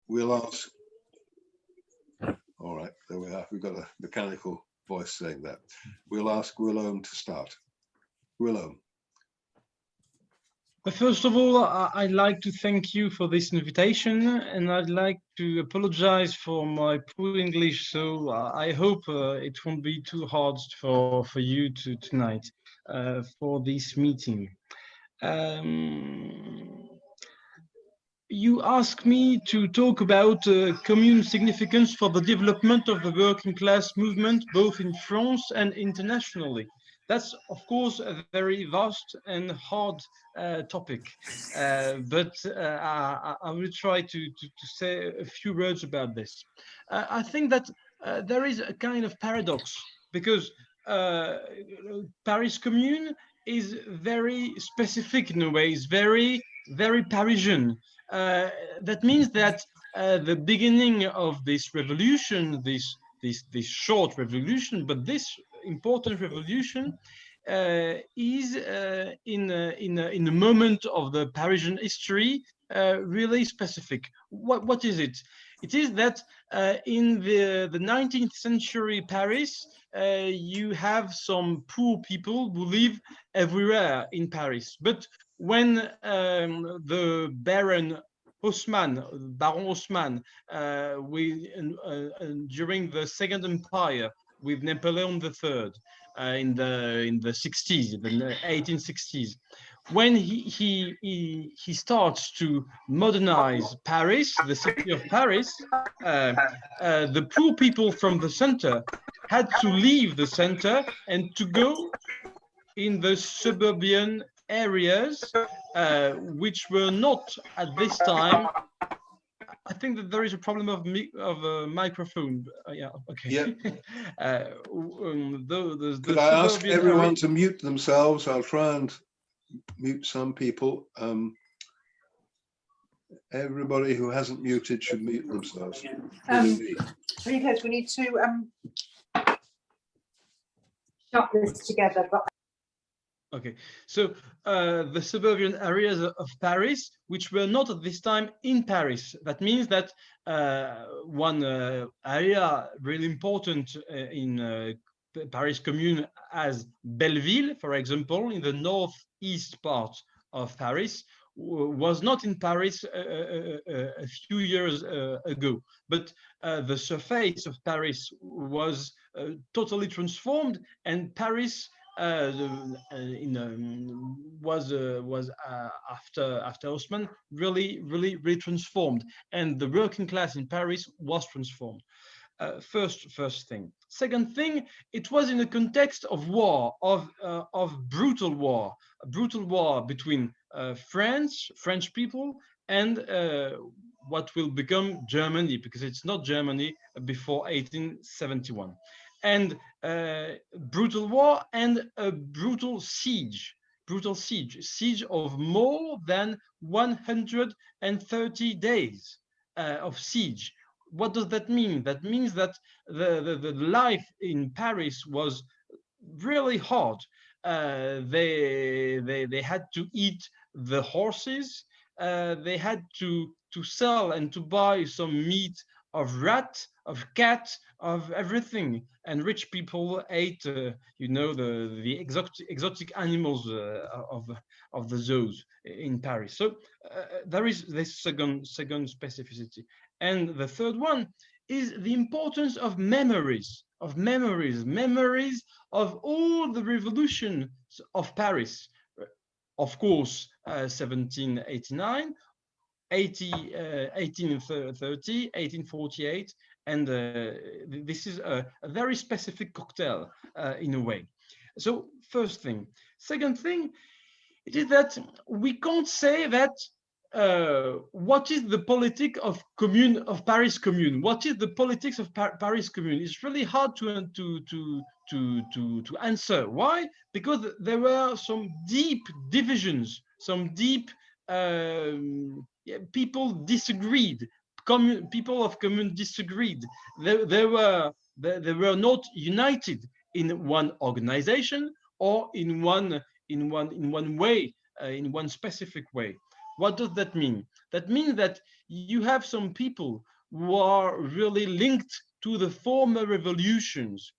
we'll ask. All right, there we are. We've got a mechanical voice saying that. We'll ask Willem to start. Willem. First of all, I'd like to thank you for this invitation, and I'd like to apologize for my poor English. So I hope it won't be too hard for you tonight for this meeting. You asked me to talk about commune significance for the development of the working class movement, both in France and internationally. That's, of course, a very vast and hard topic, but I will try to say a few words about this. I think that there is a kind of paradox, because Paris Commune is very specific in a way, it's very Parisian. That means that the beginning of this revolution, this short revolution, but this important revolution is in a moment of the Parisian history really specific. What is it? It is that in the 19th century Paris, you have some poor people who live everywhere in Paris. But when the Baron Haussmann, during the Second Empire with Napoleon III in the 60s, the 1860s, when he starts to modernize Paris, the city of Paris, the poor people from the center had to leave the center and to go in the suburban areas, which were not at this time. I think that there is a problem of a microphone. Yeah, okay. Yeah. Could I ask everyone to mute themselves? I'll try and mute some people. Everybody who hasn't muted should mute themselves. Because we need to shut this together. But okay, so the suburban areas of Paris, which were not at this time in Paris. That means that one area really important in Paris Commune as Belleville, for example, in the northeast part of Paris, was not in Paris a few years ago, but the surface of Paris was totally transformed, and Paris was after Haussmann really transformed, and the working class in Paris was transformed. First thing. Second thing, it was in a context of war, of brutal war between French people and what will become Germany, because it's not Germany before 1871. And brutal war and a brutal siege of more than 130 days of siege. What does that mean? That means that the life in Paris was really hard. They had to eat the horses. They had to sell and to buy some meat of rat, of cat, of everything. And rich people ate, the exotic animals of the zoos in Paris. So there is this second specificity. And the third one is the importance of memories of all the revolutions of Paris. Of course, 1789, 1830, 1848, and this is a very specific cocktail in a way. So first thing. Second thing, it is that we can't say that what is the politics of Paris Commune? What is the politics of Paris Commune? It's really hard to answer. Why? Because there were some deep divisions, some deep people disagreed. People of Commune disagreed. They were not united in one organization or in one way, in one specific way. What does that mean? That means that you have some people who are really linked to the former revolutions,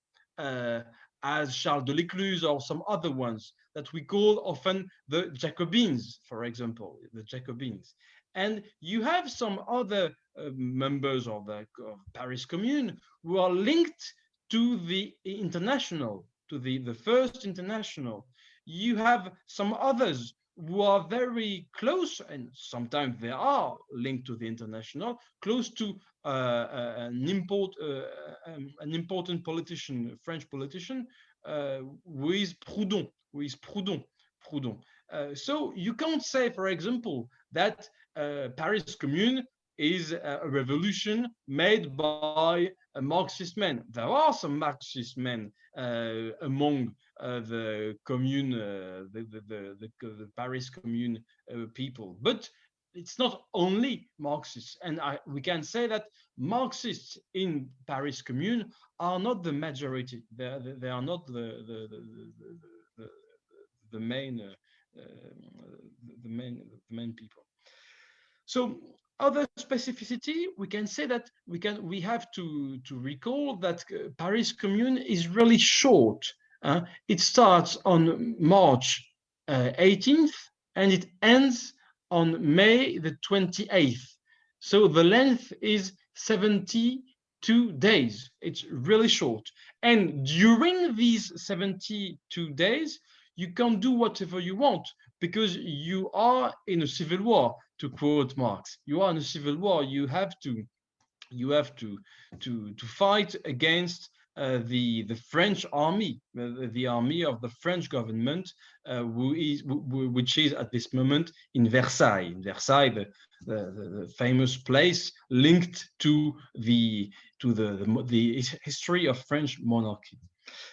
as Charles de Lecluse or some other ones that we call often the Jacobins, for example, the Jacobins. And you have some other members of the Paris Commune who are linked to the international, to the first international. You have some others who are very close, and sometimes they are linked to the international, close to an important politician, French politician, who is Proudhon, Proudhon. So you can't say, for example, that Paris Commune is a revolution made by a Marxist men. There are some Marxist men among the commune, the Paris Commune people, but it's not only Marxists. And we can say that Marxists in Paris Commune are not the majority. They are not the main people. So other specificity, we can say that we have to recall that Paris Commune is really short. It starts on March 18th and it ends on May the 28th. So the length is 72 days. It's really short. And during these 72 days, you can do whatever you want because you are in a civil war, to quote Marx. You are in a civil war. You have to fight against the French army, the army of the French government, which is at this moment in Versailles. Versailles, the famous place linked to the history of French monarchy.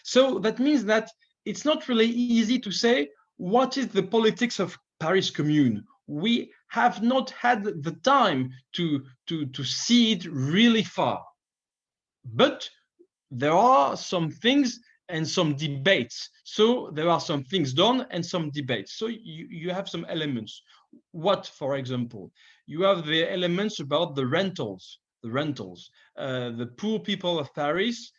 So that means that it's not really easy to say what is the politics of Paris Commune. We have not had the time to see it really far. But there are some things and some debates. So there are some things done and some debates. So you have some elements. What, for example? You have the elements about the rentals. The poor people of Paris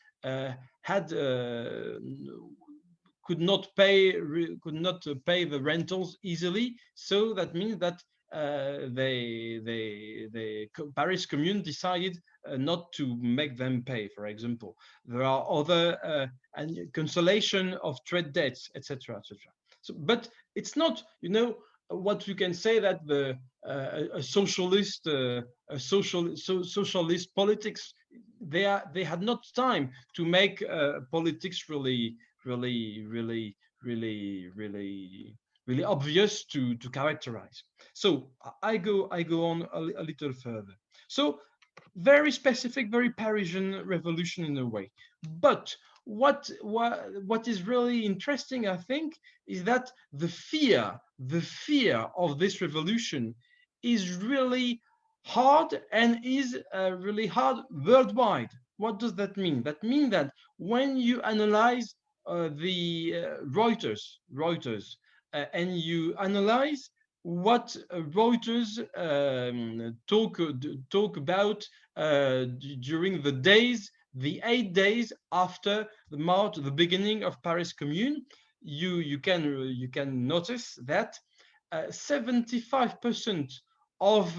could not pay the rentals easily. So that means that Paris Commune decided not to make them pay, for example. There are other cancellation of trade debts, etc., etc. So, but it's not, what you can say that a socialist politics. They had not time to make politics really obvious to characterize. So I go on a little further. So very specific, very Parisian revolution in a way. But what is really interesting, I think, is that the fear of this revolution is really hard and is really hard worldwide. What does that mean? That means that when you analyze the Reuters, and you analyze what Reuters talk about during the 8 days after the beginning of Paris Commune, you can notice that 75% of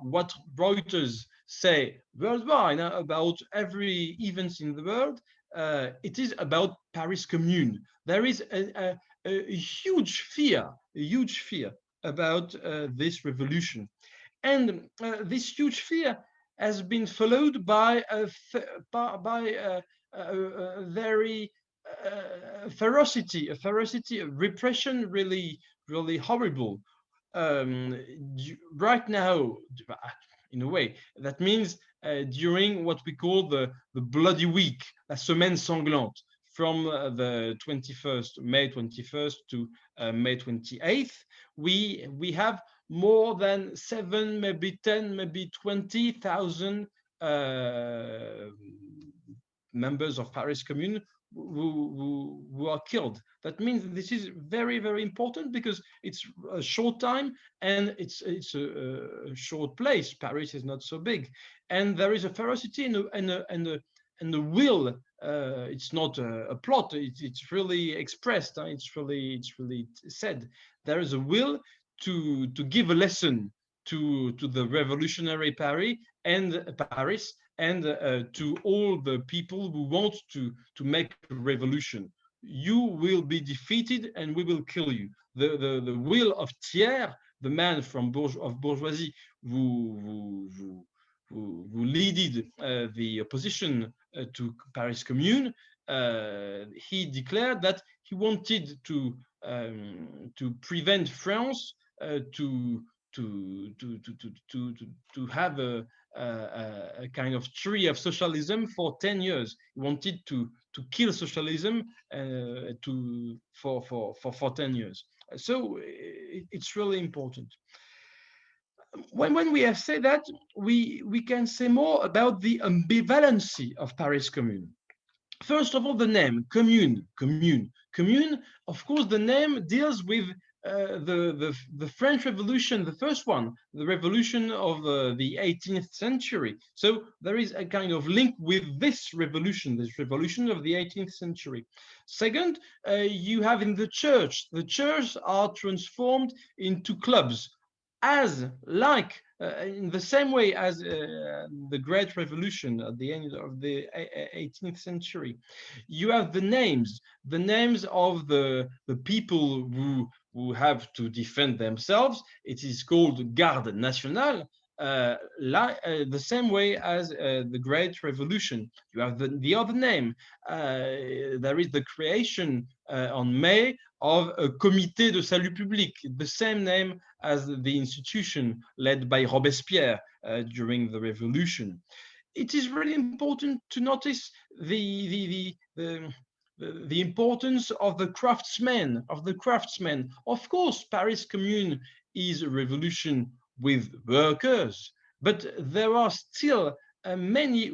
what Reuters say worldwide about every event in the world, it is about Paris Commune. There is a huge fear about this revolution, and this huge fear has been followed by a very ferocity, a repression, really horrible. Right now, in a way, that means during what we call the bloody week, la semaine sanglante, from the May 21st to May 28th, we have more than 7, maybe 10, maybe 20,000 members of Paris Commune who are killed. That means this is very, very important because it's a short time and it's a short place. Paris is not so big, and there is a ferocity and a will. It's not a plot. It's really expressed. It's really said. There is a will to give a lesson to the revolutionary Paris and to all the people who want to make a revolution. You will be defeated and we will kill you. The will of Thiers, the man from bourgeoisie who leaded the opposition to Paris Commune, he declared that he wanted to prevent France to have a kind of tree of socialism for 10 years. He wanted to kill socialism for 10 years. So it's really important. When we have said that, we can say more about the ambivalency of Paris Commune. First of all, the name, commune. Of course, the name deals with the French Revolution, the first one, the revolution of the 18th century. So there is a kind of link with this revolution of the 18th century. Second, you have in the church are transformed into clubs, as like in the same way as the Great Revolution at the end of the 18th century. You have the names of the people who have to defend themselves. It is called Garde Nationale, the same way as the Great Revolution. You have the other name. There is the creation on May of a Comité de Salut Public, the same name as the institution led by Robespierre during the revolution. It is really important to notice the importance of the craftsmen. Of course, Paris Commune is a revolution with workers, but there are still many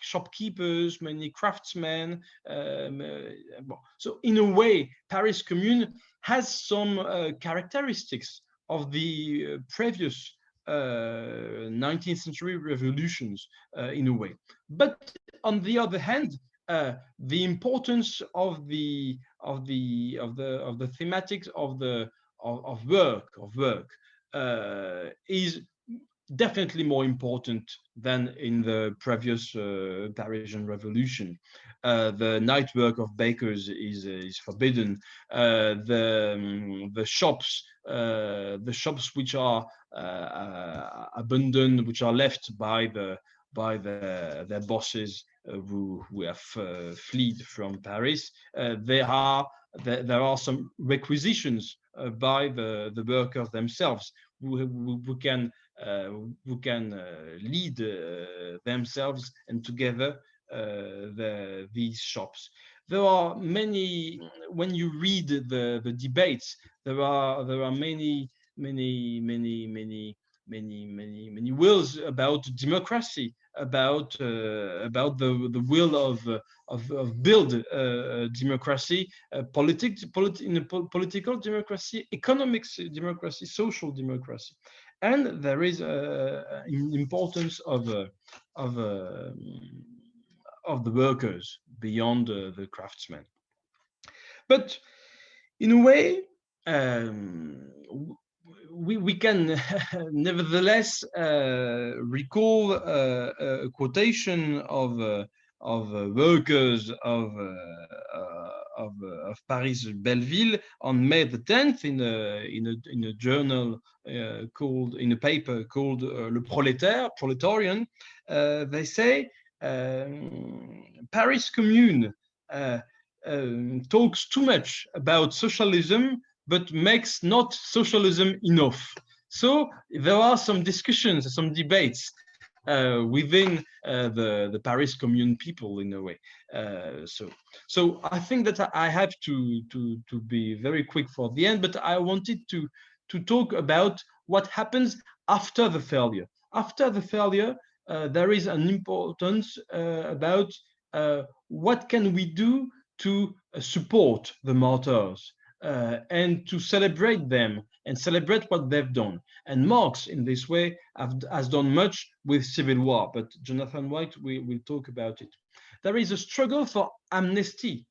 shopkeepers, many craftsmen. So in a way, Paris Commune has some characteristics of the previous 19th century revolutions in a way. But on the other hand, the importance of the thematics of work is definitely more important than in the previous Parisian Revolution. The night work of bakers is forbidden. The shops which are abandoned, which are left by their bosses who have fled from Paris, there are some requisitions by the workers themselves who can lead themselves and together these shops. There are many, when you read the debates, there are many wills about democracy, about the will of build democracy, political democracy, economic democracy, social democracy, and there is an importance of the workers beyond the craftsmen. But in a way, we can nevertheless recall a quotation of workers of Paris Belleville on May the 10th in a journal in a paper called Le Proletarian. They say Paris Commune talks too much about socialism, but makes not socialism enough. So there are some discussions, some debates within the Paris Commune people in a way. So I think that I have to be very quick for the end, but I wanted to talk about what happens after the failure. After the failure, there is an importance about what can we do to support the martyrs and to celebrate them and celebrate what they've done. And Marx, in this way, has done much with civil war, but Jonathan White will talk about it. There is a struggle for amnesty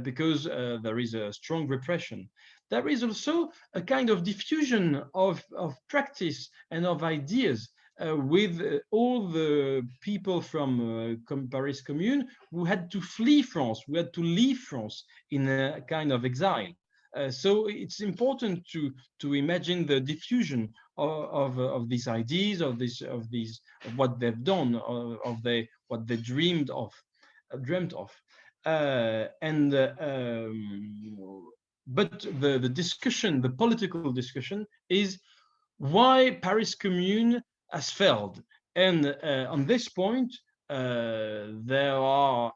because there is a strong repression. There is also a kind of diffusion of practice and of ideas with all the people from Paris Commune who had to flee France, who had to leave France in a kind of exile. So it's important to imagine the diffusion of these ideas, of what they've done, what they dreamed of. But the discussion, the political discussion, is why Paris Commune has failed. And on this point, there are,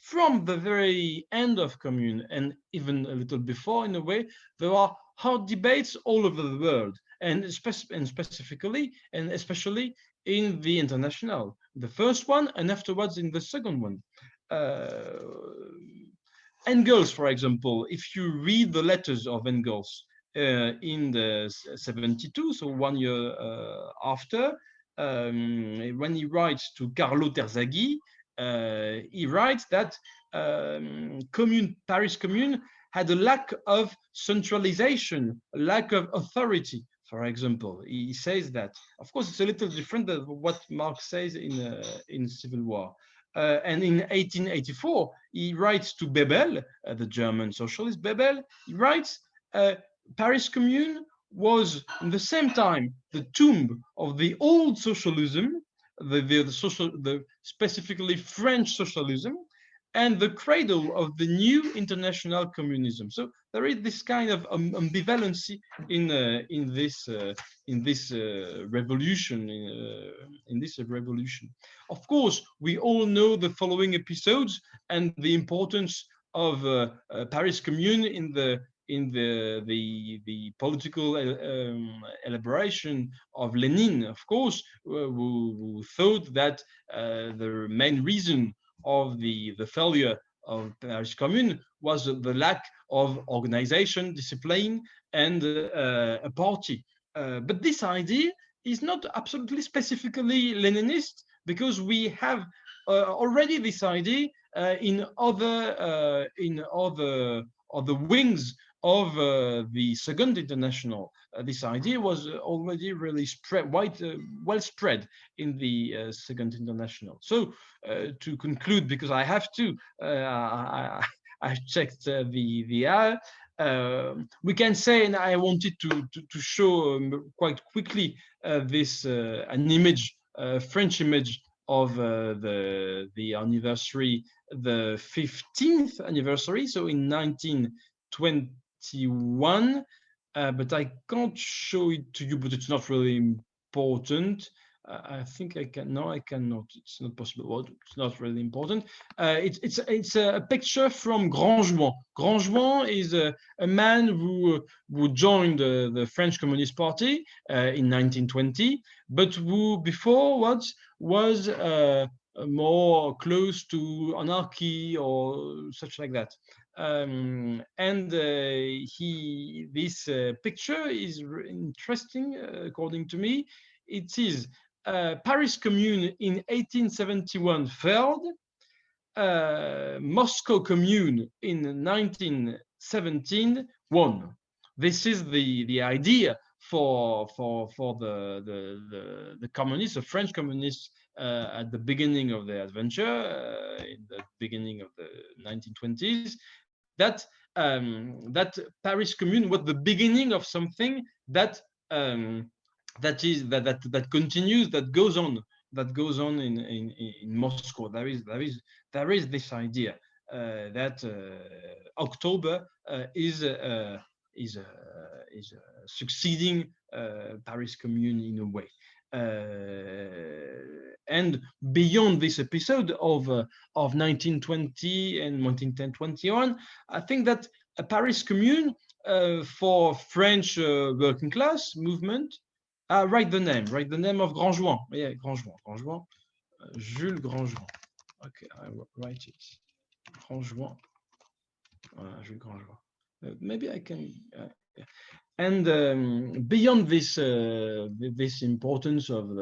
from the very end of Commune, and even a little before, in a way, there are hard debates all over the world, and specifically, and especially in the International. The first one, and afterwards in the second one. Engels, for example, if you read the letters of Engels in the 72, so 1 year after, when he writes to Carlo Terzaghi, he writes that Paris Commune had a lack of centralization, a lack of authority, for example. He says that. Of course, it's a little different than what Marx says in Civil War. And in 1884, he writes to Bebel, the German socialist Bebel, he writes, Paris Commune was in the same time the tomb of the old socialism, the specifically French socialism, and the cradle of the new international communism. So there is this kind of ambivalency in this revolution. Of course, we all know the following episodes and the importance of Paris Commune in the political elaboration of Lenin, of course, who thought that the main reason of the failure of Paris Commune was the lack of organization, discipline, and a party. But this idea is not absolutely specifically Leninist, because we have already this idea in other wings of the Second International. This idea was already really well spread in the Second International. So to conclude, because I have to, I've checked the hour. We can say, and I wanted to show quite quickly this an image, French image of the anniversary, the 15th anniversary, so in 1921, but I can't show it to you, but it's not really important. I think I can. No, I cannot. It's not possible. Well, it's not really important. It's a picture from Grandjean. Grandjean is a man who joined the French Communist Party in 1920, but who before was more close to anarchy or such like that. This picture is interesting, according to me. It is Paris Commune in 1871 failed, Moscow Commune in 1917 won. This is the idea for the communists, the French communists, at the beginning of their adventure, in the beginning of the 1920s, that Paris Commune was the beginning of something that continues, that goes on in Moscow. There is this idea that October is succeeding Paris Commune in a way. And beyond this episode of 1920 and 1910-21, I think that Paris Commune for French working class movement. Write the name of Grandjean. Yeah, Grandjean. Jules Grandjean. Okay, I write it. Grand juin. Voilà, je grand juin. Maybe I can. And beyond this this importance of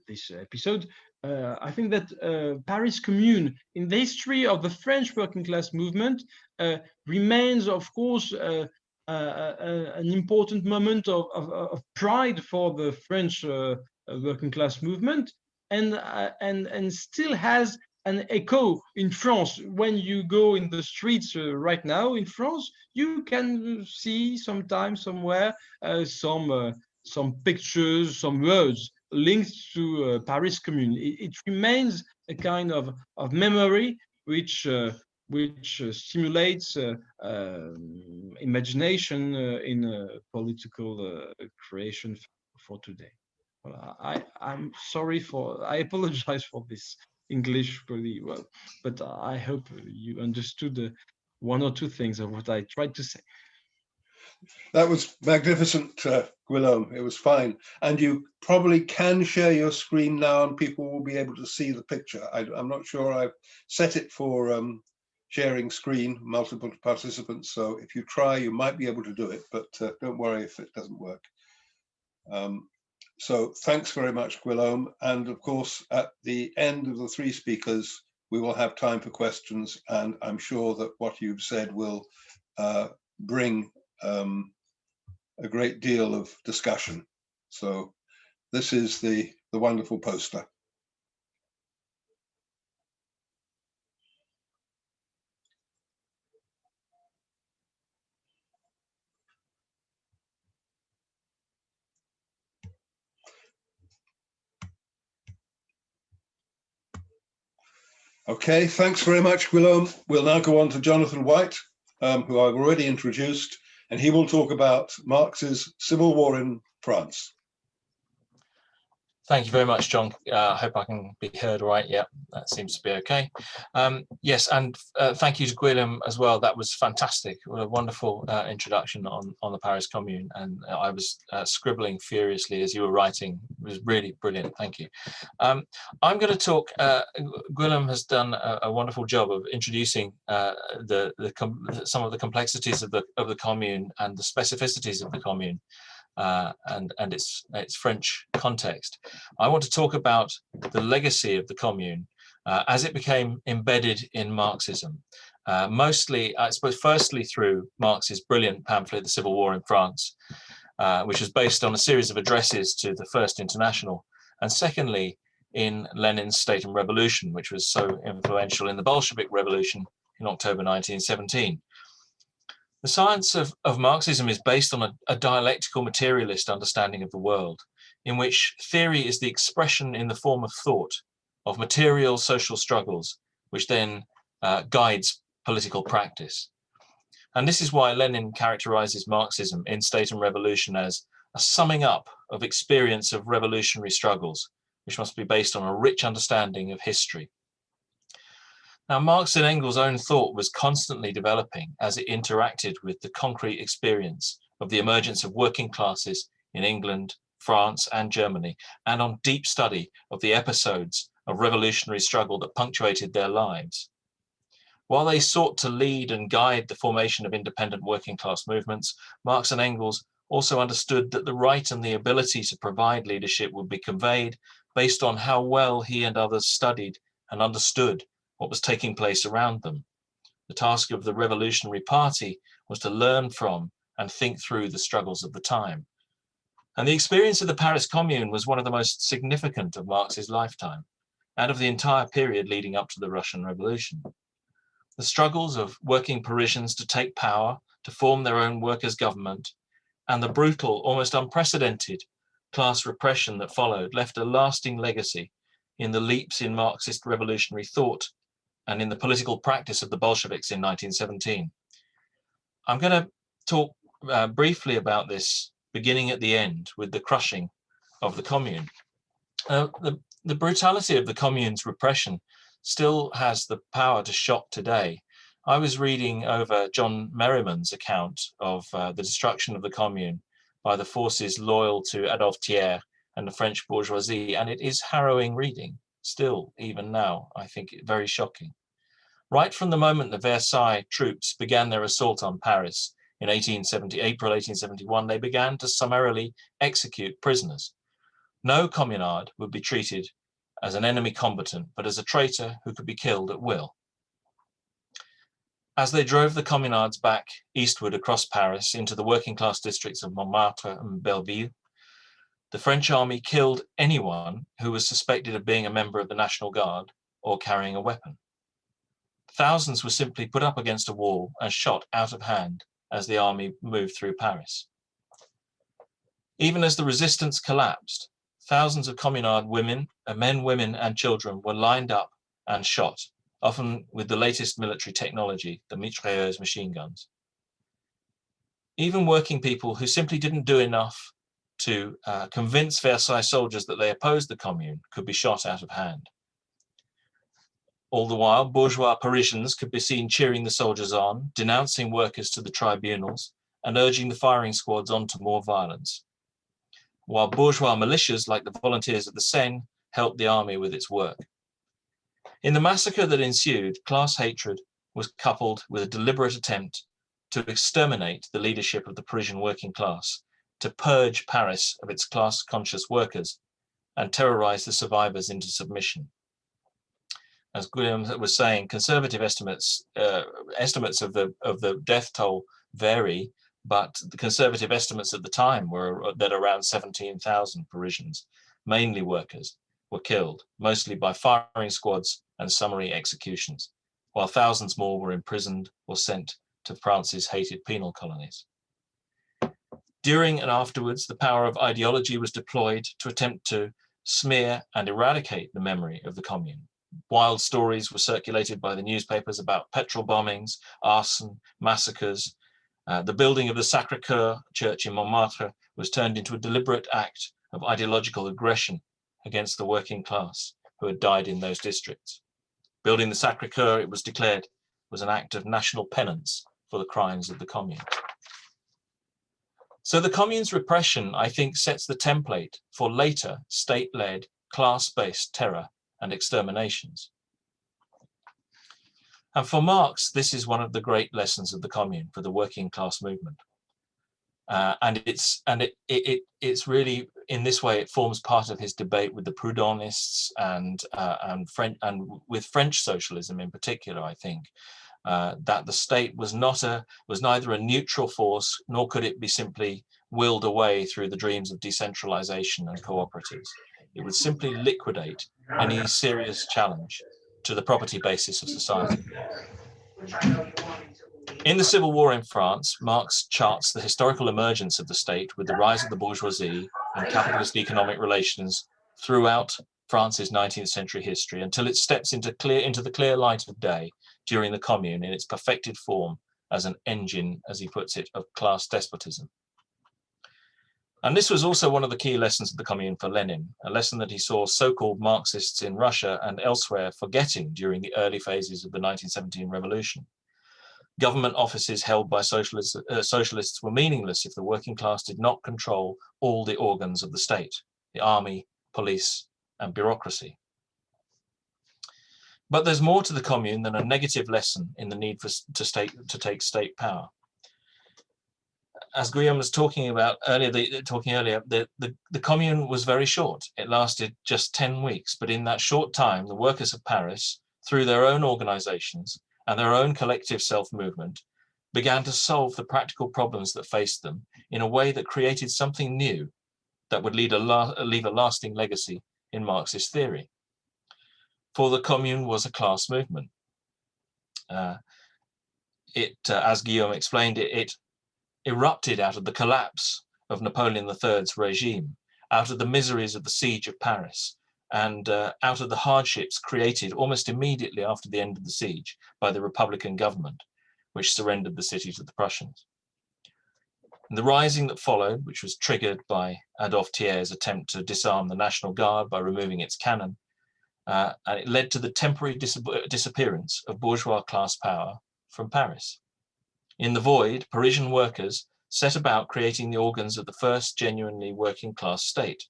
this episode, I think that Paris Commune, in the history of the French working class movement, remains, of course, an important moment of pride for the French working class movement, and still has an echo in France. When you go in the streets right now in France, you can see sometimes somewhere some pictures, some words linked to Paris Commune. It remains a kind of memory which stimulates imagination in political creation for today. Well, I'm sorry I apologize for this English really well, but I hope you understood one or two things of what I tried to say. That was magnificent, Guillaume. It was fine. And you probably can share your screen now and people will be able to see the picture. I'm not sure I've set it for sharing screen, multiple participants. So if you try, you might be able to do it, but don't worry if it doesn't work. So thanks very much, Guillaume. And of course, at the end of the three speakers, we will have time for questions. And I'm sure that what you've said will bring a great deal of discussion. So this is the wonderful poster. Okay, thanks very much, Guillaume. We'll now go on to Jonathan White, who I've already introduced, and he will talk about Marx's Civil War in France. Thank you very much, John. I hope I can be heard right. Yeah, that seems to be okay. Yes, and thank you to Guillaume as well. That was fantastic. What a wonderful introduction on the Paris Commune. And I was scribbling furiously as you were writing. It was really brilliant. Thank you. I'm going to talk. Guillaume has done a wonderful job of introducing some of the complexities of the Commune and the specificities of the Commune. And its French context. I want to talk about the legacy of the Commune as it became embedded in Marxism. Mostly, I suppose, firstly through Marx's brilliant pamphlet, The Civil War in France, which was based on a series of addresses to the First International, and secondly, in Lenin's State and Revolution, which was so influential in the Bolshevik Revolution in October 1917. The science of Marxism is based on a dialectical materialist understanding of the world, in which theory is the expression in the form of thought of material social struggles, which then guides political practice. And this is why Lenin characterizes Marxism in State and Revolution as a summing up of experience of revolutionary struggles, which must be based on a rich understanding of history. Now, Marx and Engels' own thought was constantly developing as it interacted with the concrete experience of the emergence of working classes in England, France, and Germany, and on deep study of the episodes of revolutionary struggle that punctuated their lives. While they sought to lead and guide the formation of independent working class movements, Marx and Engels also understood that the right and the ability to provide leadership would be conveyed based on how well he and others studied and understood what was taking place around them. The task of the Revolutionary Party was to learn from and think through the struggles of the time. And the experience of the Paris Commune was one of the most significant of Marx's lifetime and of the entire period leading up to the Russian Revolution. The struggles of working Parisians to take power, to form their own workers' government, and the brutal, almost unprecedented class repression that followed left a lasting legacy in the leaps in Marxist revolutionary thought and in the political practice of the Bolsheviks in 1917. I'm going to talk briefly about this beginning at the end with the crushing of the Commune. The brutality of the Commune's repression still has the power to shock today. I was reading over John Merriman's account of the destruction of the Commune by the forces loyal to Adolphe Thiers and the French bourgeoisie, and it is harrowing reading. still, even now, I think very shocking. Right from the moment the Versailles troops began their assault on Paris in April 1871, they began to summarily execute prisoners. No communard would be treated as an enemy combatant, but as a traitor who could be killed at will. As they drove the communards back eastward across Paris into the working class districts of Montmartre and Belleville, the French army killed anyone who was suspected of being a member of the National Guard or carrying a weapon. Thousands were simply put up against a wall and shot out of hand as the army moved through Paris. Even as the resistance collapsed, thousands of communard men, women, and children were lined up and shot, often with the latest military technology, the mitrailleuse machine guns. Even working people who simply didn't do enough to convince Versailles soldiers that they opposed the Commune could be shot out of hand. All the while, bourgeois Parisians could be seen cheering the soldiers on, denouncing workers to the tribunals, and urging the firing squads on to more violence, while bourgeois militias like the volunteers of the Seine helped the army with its work. In the massacre that ensued, class hatred was coupled with a deliberate attempt to exterminate the leadership of the Parisian working class, to purge Paris of its class-conscious workers, and terrorize the survivors into submission. As Guillaume was saying, conservative estimates of the death toll vary, but the conservative estimates at the time were that around 17,000 Parisians, mainly workers, were killed, mostly by firing squads and summary executions, while thousands more were imprisoned or sent to France's hated penal colonies. During and afterwards, the power of ideology was deployed to attempt to smear and eradicate the memory of the Commune. Wild stories were circulated by the newspapers about petrol bombings, arson, massacres. The building of the Sacré-Cœur church in Montmartre was turned into a deliberate act of ideological aggression against the working class who had died in those districts. Building the Sacré-Cœur, it was declared, was an act of national penance for the crimes of the Commune. So the Commune's repression, I think, sets the template for later state-led, class-based terror and exterminations. And for Marx, this is one of the great lessons of the Commune for the working class movement. And it's really, in this way, it forms part of his debate with the Proudhonists and with French socialism in particular, I think, that the state was neither a neutral force, nor could it be simply willed away through the dreams of decentralization and cooperatives. It would simply liquidate any serious challenge to the property basis of society. In the Civil War in France, Marx charts the historical emergence of the state with the rise of the bourgeoisie and capitalist economic relations throughout France's 19th century history until it steps into the clear light of day during the Commune in its perfected form as an engine, as he puts it, of class despotism. And this was also one of the key lessons of the Commune for Lenin, a lesson that he saw so-called Marxists in Russia and elsewhere forgetting during the early phases of the 1917 revolution. Government offices held by socialists were meaningless if the working class did not control all the organs of the state, the army, police, and bureaucracy. But there's more to the Commune than a negative lesson in the need to take state power. As Guillaume was talking earlier, the Commune was very short. It lasted just 10 weeks, but in that short time, the workers of Paris, through their own organizations and their own collective self-movement, began to solve the practical problems that faced them in a way that created something new that would leave a lasting legacy in Marxist theory. For the Commune was a class movement. As Guillaume explained, it erupted out of the collapse of Napoleon III's regime, out of the miseries of the siege of Paris, and out of the hardships created almost immediately after the end of the siege by the Republican government, which surrendered the city to the Prussians. And the rising that followed, which was triggered by Adolphe Thiers' attempt to disarm the National Guard by removing its cannon, and it led to the temporary disappearance of bourgeois class power from Paris. In the void, Parisian workers set about creating the organs of the first genuinely working class state,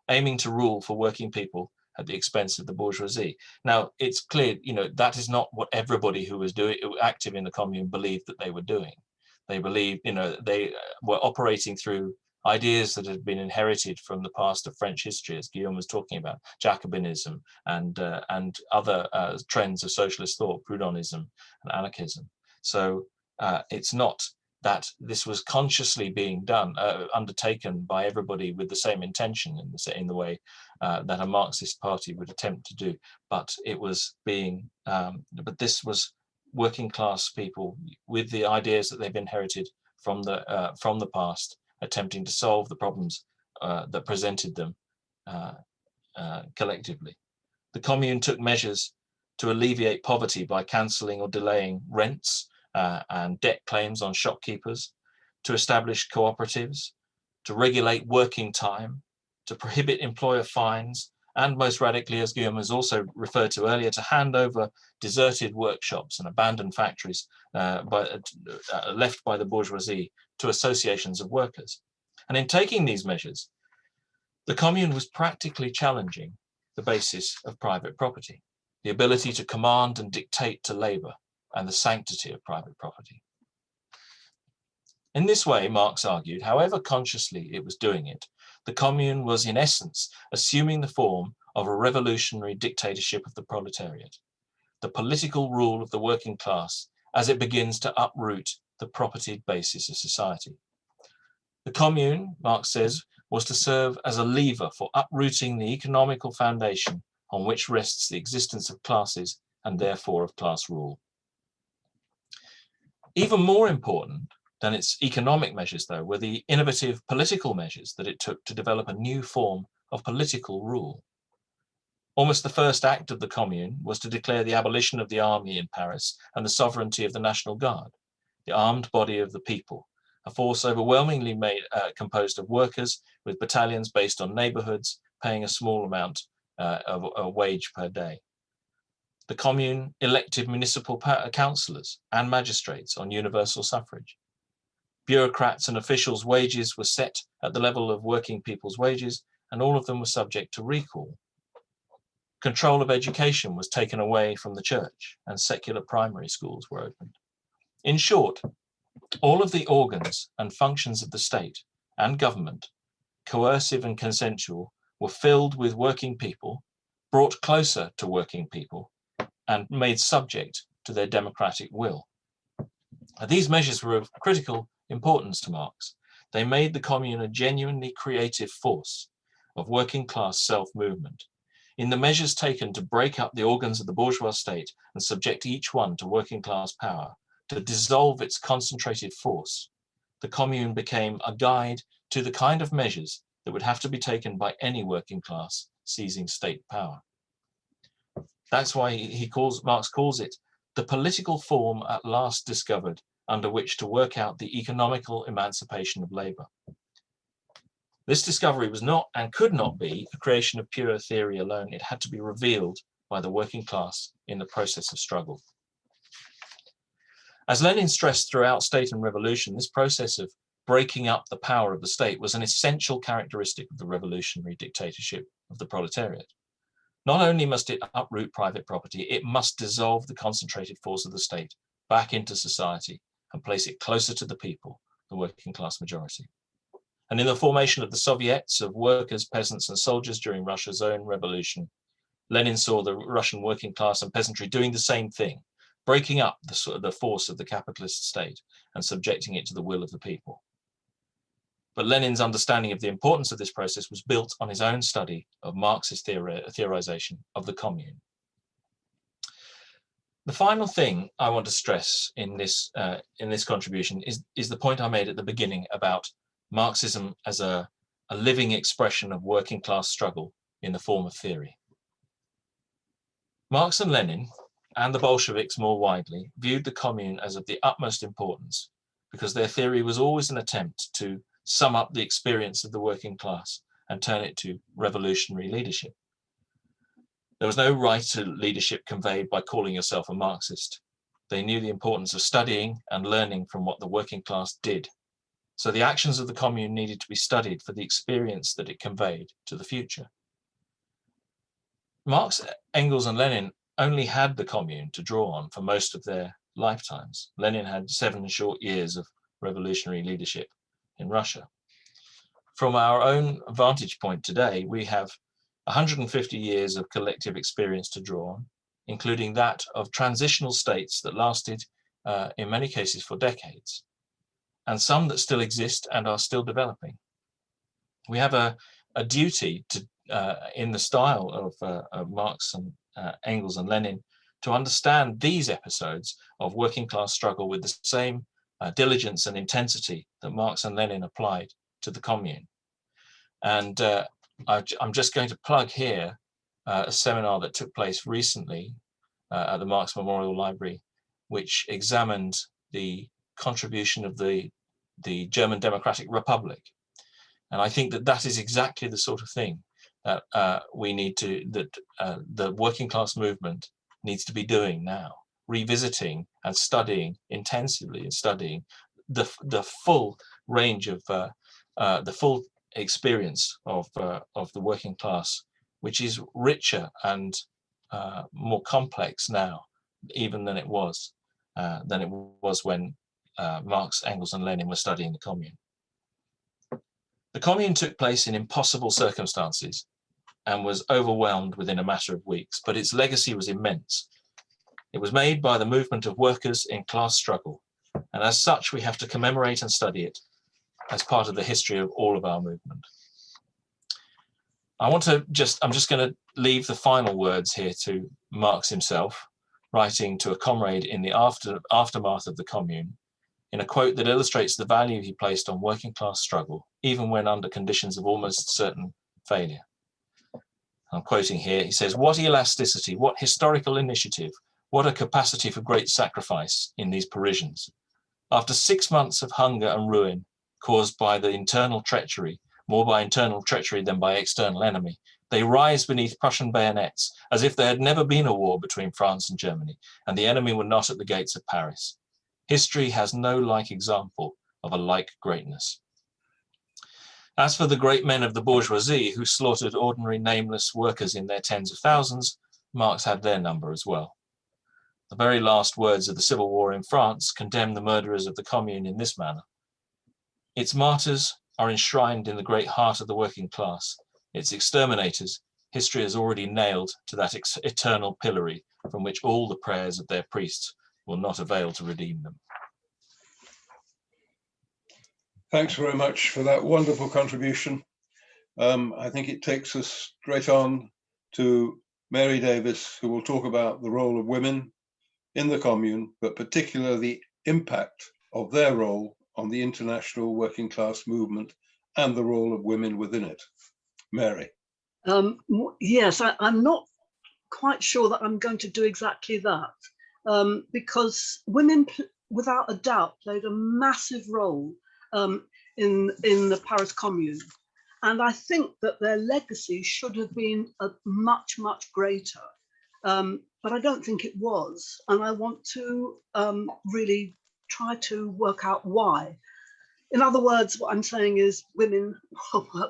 aiming to rule for working people at the expense of the bourgeoisie. Now, it's clear, that is not what everybody who was active in the commune believed that they were doing. They believed, they were operating through ideas that had been inherited from the past of French history, as Guillaume was talking about, Jacobinism and other trends of socialist thought, Proudhonism and anarchism. So it's not that this was consciously being done, undertaken by everybody with the same intention in the way that a Marxist party would attempt to do, but it was being, but this was working class people with the ideas that they've inherited from the past, attempting to solve the problems that presented them collectively. The commune took measures to alleviate poverty by cancelling or delaying rents and debt claims on shopkeepers, to establish cooperatives, to regulate working time, to prohibit employer fines, and most radically, as Guillaume has also referred to earlier, to hand over deserted workshops and abandoned factories left by the bourgeoisie to associations of workers. And in taking these measures, the commune was practically challenging the basis of private property, the ability to command and dictate to labour, and the sanctity of private property. In this way, Marx argued, however consciously it was doing it, the commune was in essence assuming the form of a revolutionary dictatorship of the proletariat, the political rule of the working class as it begins to uproot the propertied basis of society. The commune, Marx says, was to serve as a lever for uprooting the economical foundation on which rests the existence of classes and therefore of class rule. Even more important than its economic measures, though, were the innovative political measures that it took to develop a new form of political rule. Almost the first act of the Commune was to declare the abolition of the army in Paris and the sovereignty of the National Guard, the armed body of the people, a force overwhelmingly composed of workers with battalions based on neighbourhoods, paying a small amount of a wage per day. The Commune elected municipal councillors and magistrates on universal suffrage. Bureaucrats and officials' wages were set at the level of working people's wages, and all of them were subject to recall. Control of education was taken away from the church, and secular primary schools were opened. In short, all of the organs and functions of the state and government, coercive and consensual, were filled with working people, brought closer to working people, and made subject to their democratic will. These measures were of critical importance to Marx. They made the commune a genuinely creative force of working class self-movement. In the measures taken to break up the organs of the bourgeois state and subject each one to working class power, to dissolve its concentrated force, the commune became a guide to the kind of measures that would have to be taken by any working class seizing state power. That's why Marx calls it the political form at last discovered under which to work out the economical emancipation of labour. This discovery was not and could not be a creation of pure theory alone. It had to be revealed by the working class in the process of struggle. As Lenin stressed throughout State and Revolution, this process of breaking up the power of the state was an essential characteristic of the revolutionary dictatorship of the proletariat. Not only must it uproot private property, it must dissolve the concentrated force of the state back into society and place it closer to the people, the working class majority. And in the formation of the Soviets of workers, peasants, and soldiers during Russia's own revolution, Lenin saw the Russian working class and peasantry doing the same thing, breaking up the force of the capitalist state and subjecting it to the will of the people. But Lenin's understanding of the importance of this process was built on his own study of Marxist theorization of the commune. The final thing I want to stress in this contribution is the point I made at the beginning about Marxism as a living expression of working class struggle in the form of theory. Marx and Lenin, and the Bolsheviks more widely, viewed the commune as of the utmost importance because their theory was always an attempt to sum up the experience of the working class and turn it to revolutionary leadership. There was no right to leadership conveyed by calling yourself a Marxist. They knew the importance of studying and learning from what the working class did. So the actions of the commune needed to be studied for the experience that it conveyed to the future. Marx, Engels and Lenin only had the Commune to draw on for most of their lifetimes. Lenin had 7 short years of revolutionary leadership in Russia. From our own vantage point today, we have 150 years of collective experience to draw on, including that of transitional states that lasted, in many cases, for decades, and some that still exist and are still developing. We have a duty to, in the style of Marx and Engels and Lenin, to understand these episodes of working class struggle with the same diligence and intensity that Marx and Lenin applied to the Commune. And I'm just going to plug here a seminar that took place recently at the Marx Memorial Library, which examined the contribution of the German Democratic Republic. And I think that that is exactly the sort of thing that we need to, that the working class movement needs to be doing now, revisiting and studying intensively and studying the full range of the full experience of the working class, which is richer and more complex now, even than it was when Marx, Engels, and Lenin were studying the Commune. The Commune took place in impossible circumstances and was overwhelmed within a matter of weeks, but its legacy was immense. It was made by the movement of workers in class struggle, and as such, we have to commemorate and study it as part of the history of all of our movement. I'm just going to leave the final words here to Marx himself, writing to a comrade in the aftermath of the Commune, in a quote that illustrates the value he placed on working class struggle, even when under conditions of almost certain failure. I'm quoting here, he says, "What elasticity, what historical initiative, what a capacity for great sacrifice in these Parisians. After 6 months of hunger and ruin caused by the internal treachery, more by internal treachery than by external enemy, they rise beneath Prussian bayonets as if there had never been a war between France and Germany, and the enemy were not at the gates of Paris. History has no like example of a like greatness." As for the great men of the bourgeoisie who slaughtered ordinary nameless workers in their tens of thousands, Marx had their number as well. The very last words of the civil war in France condemn the murderers of the Commune in this manner: "Its martyrs are enshrined in the great heart of the working class. Its exterminators, history has already nailed to that eternal pillory from which all the prayers of their priests will not avail to redeem them." Thanks very much for that wonderful contribution. I think it takes us straight on to Mary Davis, who will talk about the role of women in the Commune, but particularly the impact of their role on the international working class movement and the role of women within it. Mary. Yes, I'm not quite sure that I'm going to do exactly that, because women, without a doubt, played a massive role in the Paris Commune. And I think that their legacy should have been much, much greater. But I don't think it was. And I want to really try to work out why. In other words, what I'm saying is women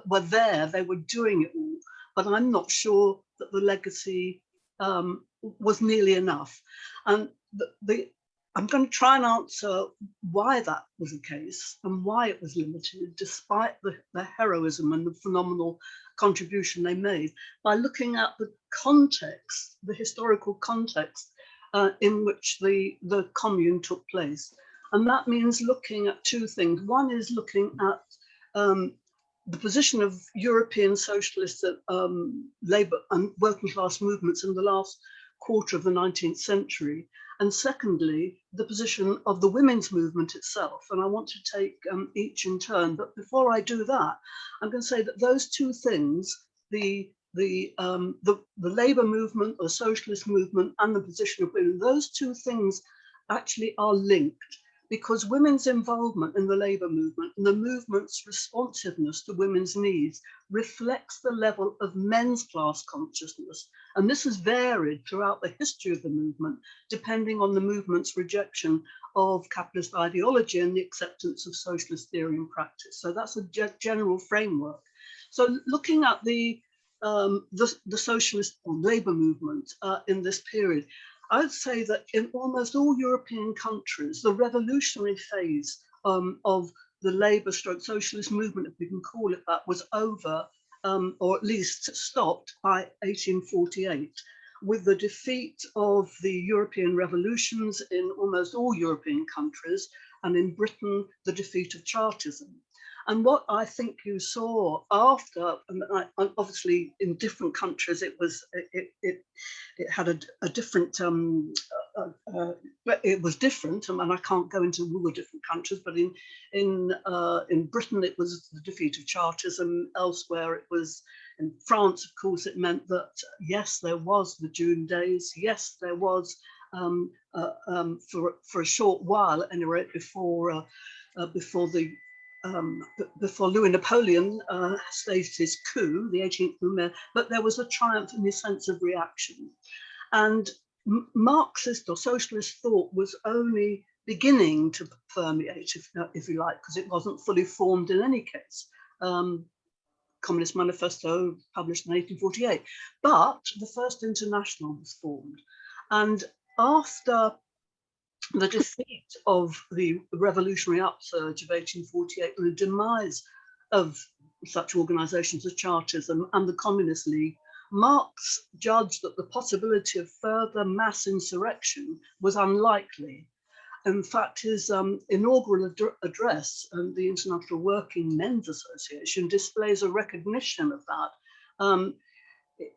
were there, they were doing it all, but I'm not sure that the legacy was nearly enough. And I'm going to try and answer why that was the case and why it was limited, despite the heroism and the phenomenal contribution they made, by looking at the context, the historical context in which the Commune took place. And that means looking at two things. One is looking at the position of European socialist labour and working class movements in the last quarter of the 19th century. And secondly, the position of the women's movement itself. And I want to take each in turn. But before I do that, I'm going to say that those two things, the labour movement or socialist movement and the position of women, those two things actually are linked, because women's involvement in the labour movement and the movement's responsiveness to women's needs reflects the level of men's class consciousness. And this has varied throughout the history of the movement, depending on the movement's rejection of capitalist ideology and the acceptance of socialist theory and practice. So that's a general framework. So looking at the the socialist or labour movement in this period. I'd say that in almost all European countries, the revolutionary phase of the labour stroke socialist movement, if we can call it that, was over, or at least stopped by 1848, with the defeat of the European revolutions in almost all European countries, and in Britain, the defeat of Chartism. And what I think you saw after, and obviously in different countries, it had a different, it was different, and I can't go into all the different countries, but in Britain it was the defeat of Chartism. Elsewhere it was, in France, of course, it meant that yes, there was the June days, yes, there was for a short while, at any rate, before Louis Napoleon staged his coup, the 18th Brumaire, but there was a triumph in the sense of reaction. And Marxist or socialist thought was only beginning to permeate, if you like, because it wasn't fully formed in any case. Communist Manifesto published in 1848, but the First International was formed. And after the defeat of the revolutionary upsurge of 1848 and the demise of such organizations as Chartism and the Communist League, Marx judged that the possibility of further mass insurrection was unlikely. In fact, his inaugural address, the International Working Men's Association, displays a recognition of that.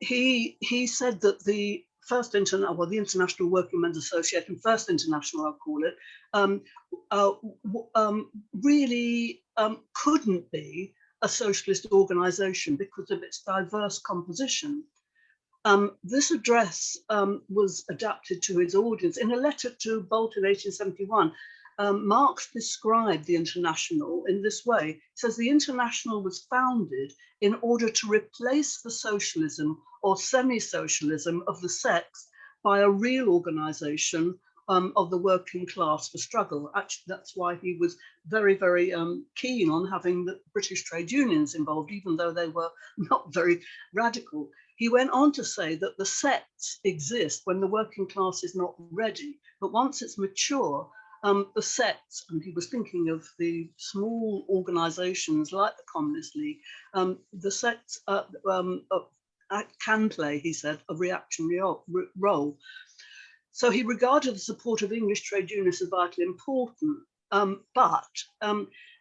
He said that the the International Working Men's Association, First International, I'll call it, really couldn't be a socialist organization because of its diverse composition. This address was adapted to his audience. In a letter to Bolton in 1871, Marx described the International in this way. He says, the International was founded in order to replace the socialism or semi-socialism of the sects by a real organization of the working class for struggle. Actually, that's why he was very, very keen on having the British trade unions involved, even though they were not very radical. He went on to say that the sects exist when the working class is not ready, but once it's mature, the sects, and he was thinking of the small organizations like the Communist League, the sects can play, he said, a reactionary role. So he regarded the support of English trade unions as vitally important, but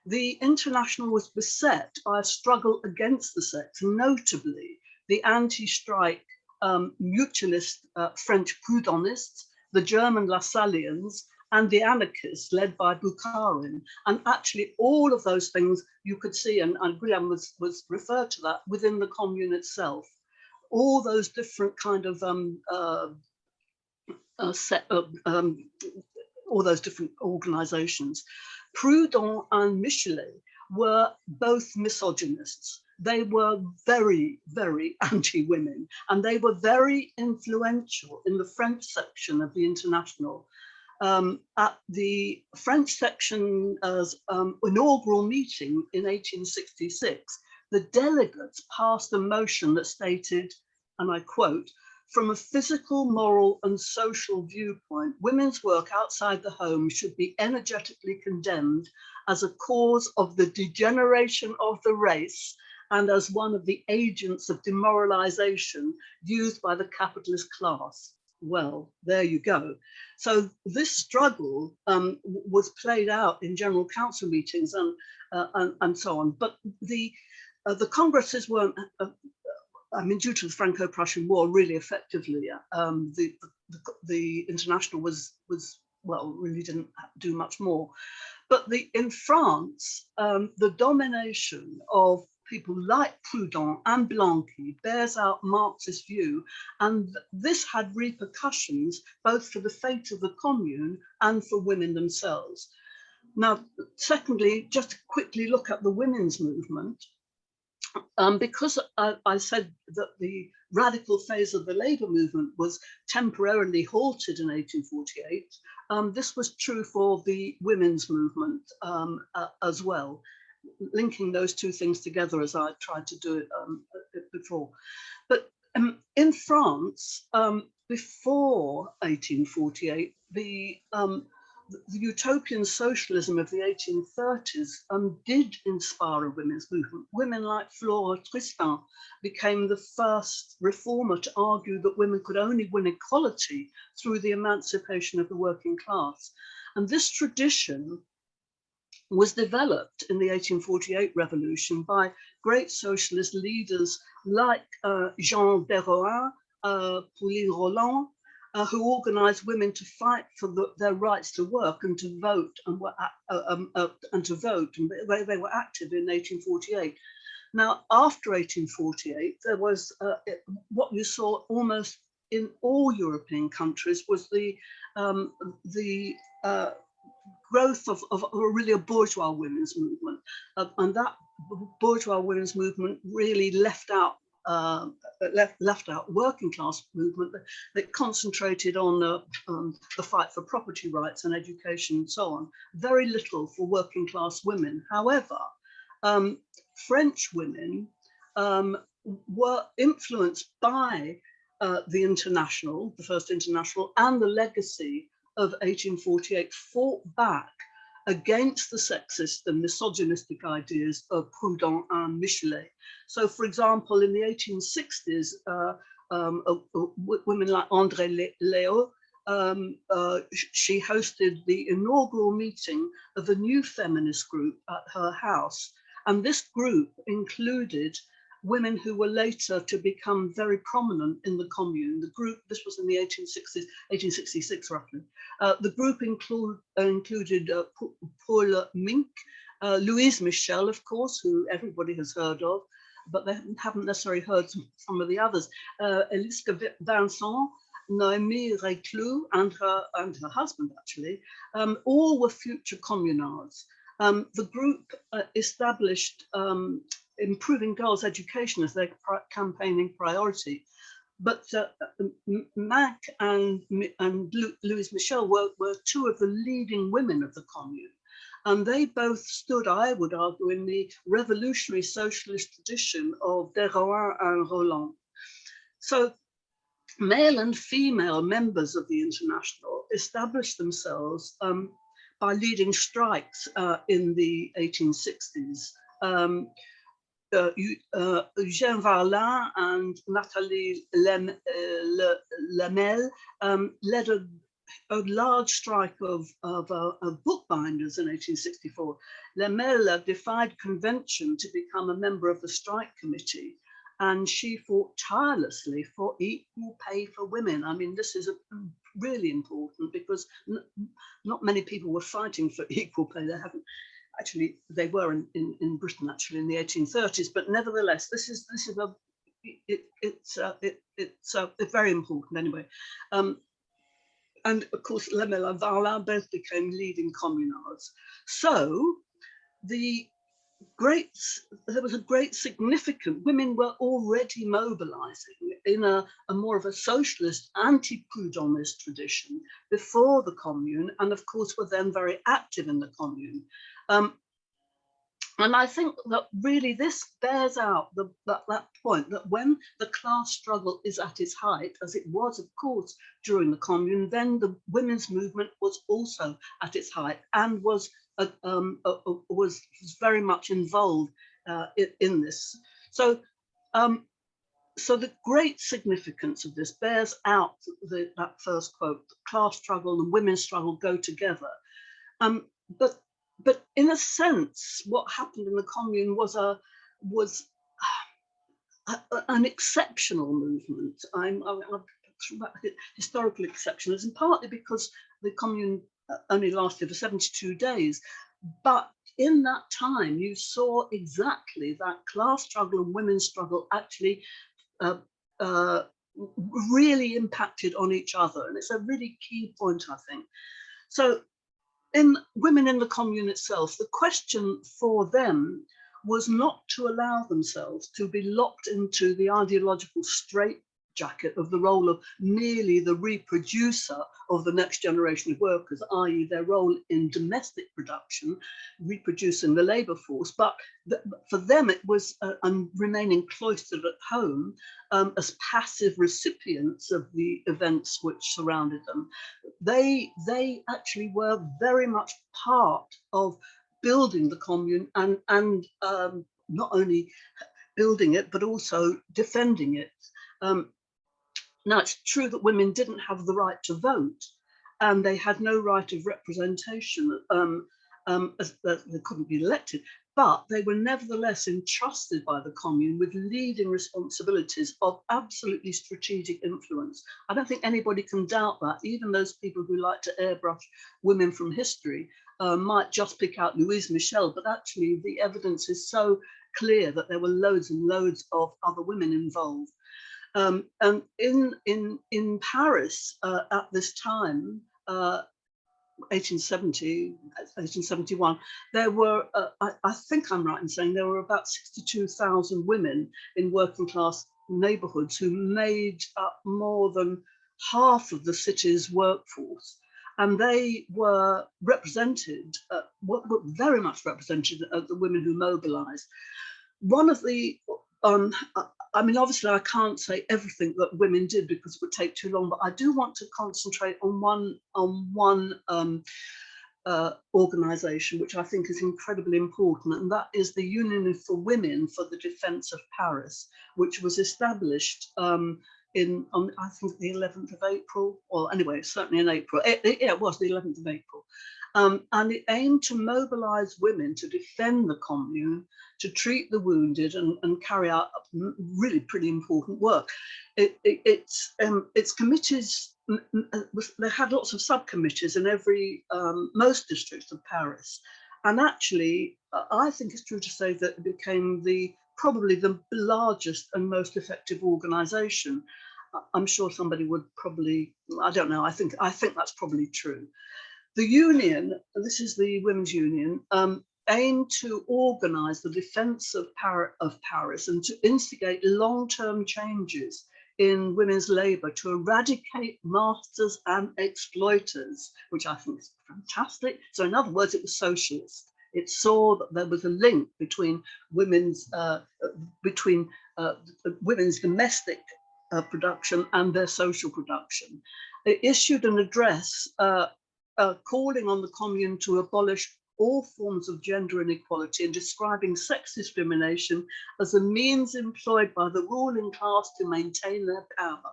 the International was beset by a struggle against the sects, notably the anti-strike mutualist French Proudhonists, the German Lassalleans, and the anarchists led by Bukharin. And actually all of those things you could see, and Guillaume was referred to that, within the commune itself. All those different kind of all those different organizations. Proudhon and Michelet were both misogynists. They were very, very anti-women, and they were very influential in the French section of the International. At the French section's inaugural meeting in 1866, the delegates passed a motion that stated, and I quote, "From a physical, moral, and social viewpoint, women's work outside the home should be energetically condemned as a cause of the degeneration of the race and as one of the agents of demoralization used by the capitalist class." Well, there you go. So this struggle was played out in general council meetings and so on. But the congresses weren't, I mean, due to the Franco-Prussian War, really effectively, the International was well, really didn't do much more. But in France, the domination of people like Proudhon and Blanqui bears out Marx's view, and this had repercussions both for the fate of the commune and for women themselves. Now, secondly, just to quickly look at the women's movement, because I said that the radical phase of the labour movement was temporarily halted in 1848, this was true for the women's movement as well, linking those two things together as I tried to do it before. But in France, before 1848, the utopian socialism of the 1830s did inspire a women's movement. Women like Flora Tristan became the first reformer to argue that women could only win equality through the emancipation of the working class. And this tradition was developed in the 1848 revolution by great socialist leaders like Jean Deroin, Pauline Roland, who organized women to fight for their rights to work and to vote, and they were active in 1848. Now, after 1848, there was what you saw almost in all European countries was the growth of really a bourgeois women's movement, and that bourgeois women's movement really left out working class movement that concentrated on the fight for property rights and education and so on. Very little for working class women. However, French women were influenced by the International, the First International, and the legacy of 1848, fought back against the sexist and misogynistic ideas of Proudhon and Michelet. So, for example, in the 1860s, women like André Léo, she hosted the inaugural meeting of a new feminist group at her house. And this group included women who were later to become very prominent in the Commune. The group, this was in the 1860s, 1866 roughly. The group included Paul Mink, Louise Michel, of course, who everybody has heard of, but they haven't necessarily heard some of the others. Eliska Vincent, Noémie Reclus, and her husband, actually, all were future communards. The group established improving girls' education as their campaigning priority. But Mac and Louise Michel were two of the leading women of the Commune. And they both stood, I would argue, in the revolutionary socialist tradition of Deroin and Roland. So male and female members of the International established themselves by leading strikes in the 1860s. Eugène Varlin and Nathalie Lamel led a large strike of bookbinders in 1864. Lamel defied convention to become a member of the strike committee, and she fought tirelessly for equal pay for women. I mean, this is really important because not many people were fighting for equal pay. They haven't. Actually, they were in Britain actually in the 1830s, but nevertheless, it's very important anyway. And of course, Lamel and Varlin both became leading communards. So there was a great significant, women were already mobilizing in a more of a socialist anti-Proudhonist tradition before the Commune, and of course were then very active in the Commune. And I think that really this bears out that point that when the class struggle is at its height, as it was, of course, during the Commune, then the women's movement was also at its height and was very much involved in this. So, so the great significance of this bears out that first quote: the class struggle and women's struggle go together. But in a sense, what happened in the Commune was an exceptional movement. I'm talking about historical exceptionalism, partly because the Commune only lasted for 72 days. But in that time, you saw exactly that class struggle and women's struggle actually really impacted on each other. And it's a really key point, I think. So in women in the Commune itself, the question for them was not to allow themselves to be locked into the ideological jacket of the role of merely the reproducer of the next generation of workers, i.e. their role in domestic production, reproducing the labour force. But for them it was remaining cloistered at home as passive recipients of the events which surrounded them. They actually were very much part of building the commune and not only building it, but also defending it. Now, it's true that women didn't have the right to vote, and they had no right of representation, as they couldn't be elected, but they were nevertheless entrusted by the commune with leading responsibilities of absolutely strategic influence. I don't think anybody can doubt that. Even those people who like to airbrush women from history might just pick out Louise Michel, but actually the evidence is so clear that there were loads and loads of other women involved. And in Paris at this time, 1870, 1871, there were, I think I'm right in saying there were about 62,000 women in working class neighborhoods who made up more than half of the city's workforce. And they were represented, were very much represented as the women who mobilized. One of the, I mean, obviously I can't say everything that women did because it would take too long, but I do want to concentrate on one organization, which I think is incredibly important, and that is the Union for Women for the Defense of Paris, which was established in, I think, the 11th of April, or anyway, certainly in April. It was the 11th of April. And it aimed to mobilize women to defend the commune, to treat the wounded and carry out really pretty important work. Its committees, they had lots of subcommittees in most districts of Paris. And actually, I think it's true to say that it became probably the largest and most effective organization. I'm sure somebody would probably, I don't know, I think that's probably true. The union, this is the Women's Union, aimed to organize the defense of Paris and to instigate long-term changes in women's labor to eradicate masters and exploiters, which I think is fantastic. So in other words, it was socialist. It saw that there was a link between women's domestic production and their social production. It issued an address calling on the commune to abolish all forms of gender inequality and describing sex discrimination as a means employed by the ruling class to maintain their power.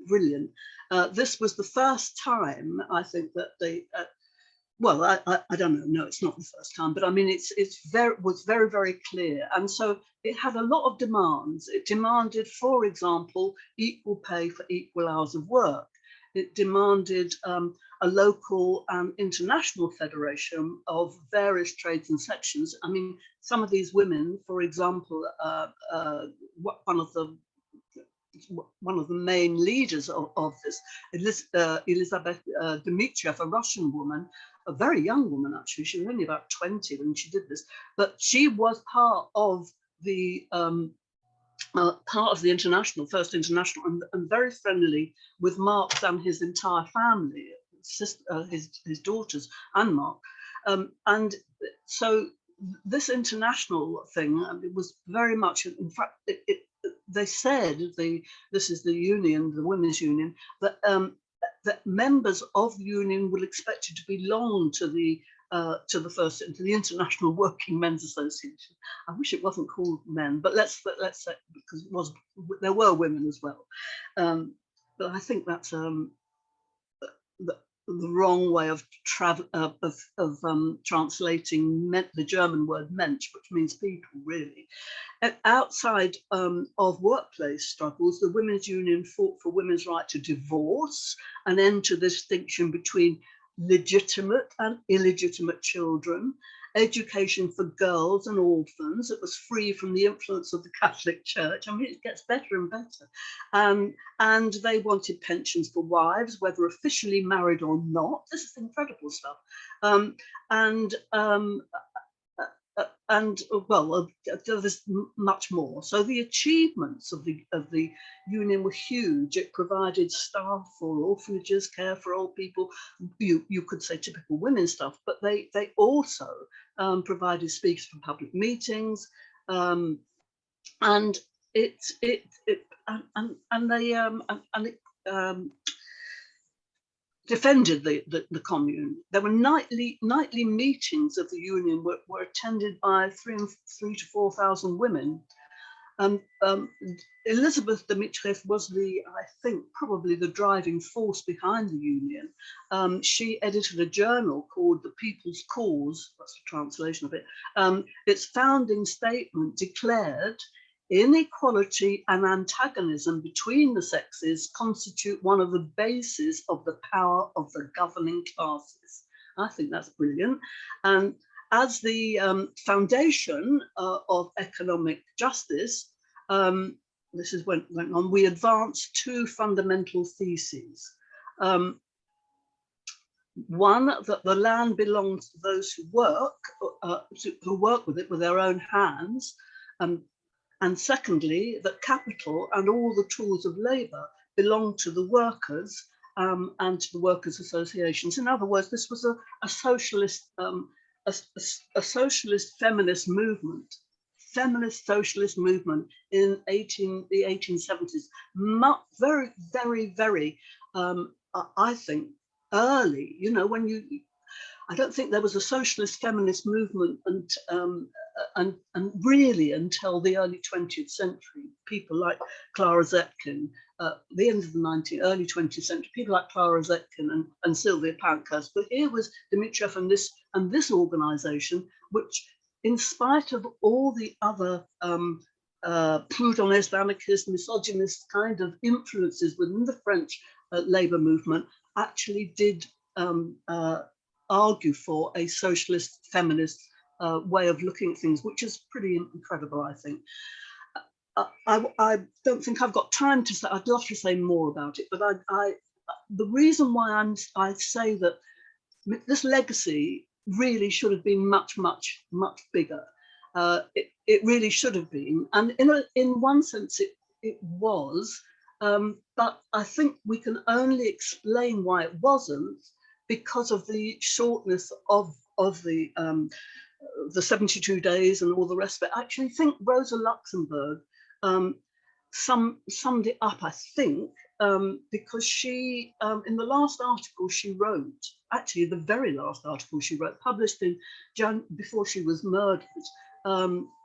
Brilliant. This was the first time, I think, that they, well, I don't know, no, it's not the first time, but I mean, it was very, very clear. And so it had a lot of demands. It demanded, for example, equal pay for equal hours of work. It demanded a local and international federation of various trades and sections. I mean, some of these women, for example, one of the main leaders of this, Elizabeth Dmitriev, a Russian woman, a very young woman actually, she was only about 20 when she did this, but she was part of the international, first international, and very friendly with Marx and his entire family, his daughters and Marx. And so this international thing, it was very much, in fact, they said, this is the union, the Women's Union, that members of the union were expected to belong to the International Working Men's Association. I wish it wasn't called men, but let's say, because there were women as well. But I think that's the wrong way of translating the German word Mensch, which means people, really. Outside of workplace struggles, the Women's Union fought for women's right to divorce, an end to the distinction between legitimate and illegitimate children, education for girls and orphans. It was free from the influence of the Catholic Church. I mean, it gets better and better. And they wanted pensions for wives, whether officially married or not. This is incredible stuff. there's much more. So the achievements of the union were huge. It provided staff for orphanages, care for old people. You could say typical women's stuff, but they also provided speakers for public meetings, and it defended the commune. There were nightly meetings of the union were attended by 3,000 to 4,000 women. Elizabeth Dmitrieff was I think, probably the driving force behind the union. She edited a journal called The People's Cause, that's the translation of it. Its founding statement declared inequality and antagonism between the sexes constitute one of the bases of the power of the governing classes. I think that's brilliant. And as the foundation of economic justice, this is went on, we advanced two fundamental theses. One, that the land belongs to those who work with it with their own hands, and secondly, that capital and all the tools of labour belong to the workers and to the workers' associations. In other words, this was a socialist, a socialist feminist movement, feminist socialist movement in the 1870s. Very, very, very, I think, early. You know, I don't think there was a socialist feminist movement and really until the early 20th century. People like Clara Zetkin, the end of the early 20th century, people like Clara Zetkin and Sylvia Pankhurst. But here was Dmitrieff and this organisation, which, in spite of all the other Proudhonist, anarchist, misogynist kind of influences within the French labour movement, actually did argue for a socialist feminist way of looking at things, which is pretty incredible, I think. I don't think I've got time to say, I'd love to say more about it, but the reason why I say that this legacy really should have been much, much, much bigger. It really should have been, and in one sense it was, but I think we can only explain why it wasn't because of the shortness of the 72 days and all the rest of it. I actually think Rosa Luxemburg summed it up, I think, because she, in the last article she wrote, actually the very last article she wrote, published in before she was murdered,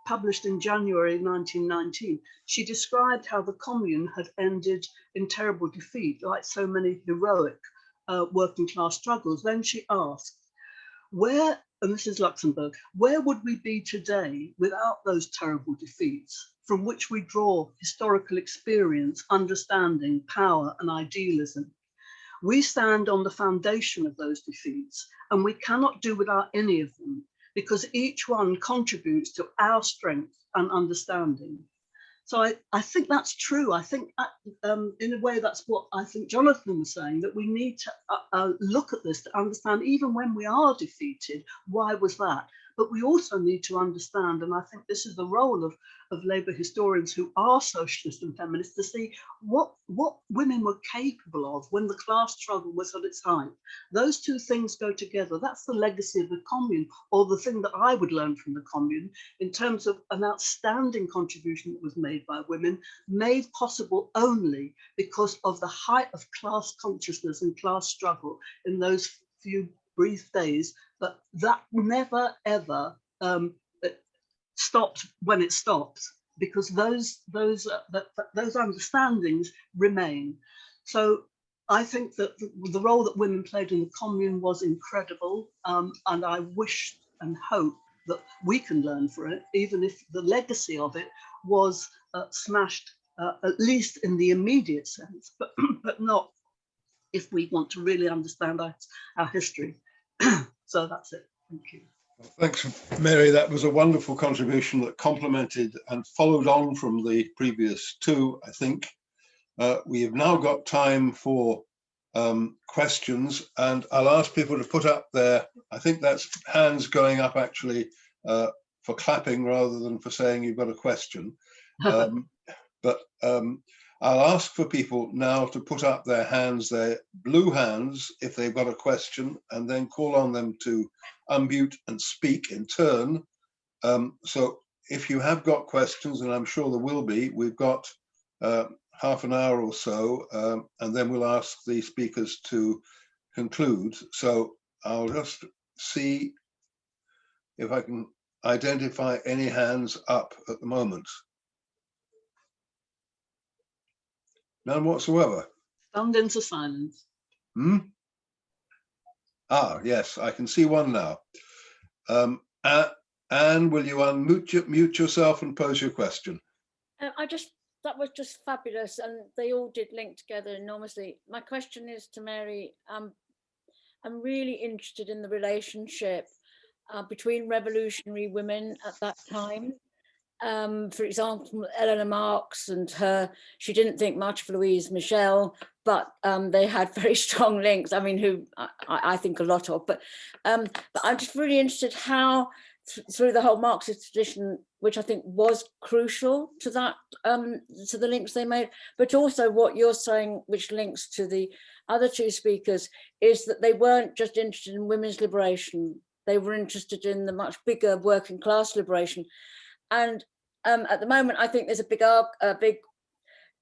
published in January 1919, she described how the commune had ended in terrible defeat, like so many heroic working class struggles. Then she asked, and this is Luxemburg, where would we be today without those terrible defeats from which we draw historical experience, understanding, power and idealism? We stand on the foundation of those defeats, and we cannot do without any of them because each one contributes to our strength and understanding. So I think that's true. I think in a way that's what I think Jonathan was saying, that we need to look at this to understand, even when we are defeated, why was that? But we also need to understand, and I think this is the role of labour historians who are socialist and feminist, to see what women were capable of when the class struggle was at its height. Those two things go together. That's the legacy of the commune, or the thing that I would learn from the commune in terms of an outstanding contribution that was made by women, made possible only because of the height of class consciousness and class struggle in those few brief days, but that never ever stopped when it stops, because those understandings remain. So I think that the role that women played in the commune was incredible, and I wish and hope that we can learn from it, even if the legacy of it was smashed, at least in the immediate sense, but not if we want to really understand our history. So that's it. Thank you. Thanks, Mary. That was a wonderful contribution that complemented and followed on from the previous two, I think. We have now got time for questions, and I'll ask people to put up their, I think that's hands going up actually for clapping rather than for saying you've got a question. But I'll ask for people now to put up their hands, their blue hands, if they've got a question, and then call on them to unmute and speak in turn. So if you have got questions, and I'm sure there will be, we've got half an hour or so, and then we'll ask the speakers to conclude. So I'll just see if I can identify any hands up at the moment. None whatsoever. Stunned into silence. Ah, yes, I can see one now. Anne, will you mute yourself and pose your question? That was just fabulous, and they all did link together enormously. My question is to Mary. I'm really interested in the relationship between revolutionary women at that time. For example, Eleanor Marx and her, she didn't think much of Louise Michel, but they had very strong links. I mean, who I think a lot of, but I'm just really interested how through the whole Marxist tradition, which I think was crucial to that, to the links they made, but also what you're saying, which links to the other two speakers, is that they weren't just interested in women's liberation, they were interested in the much bigger working class liberation. And at the moment, I think there's a big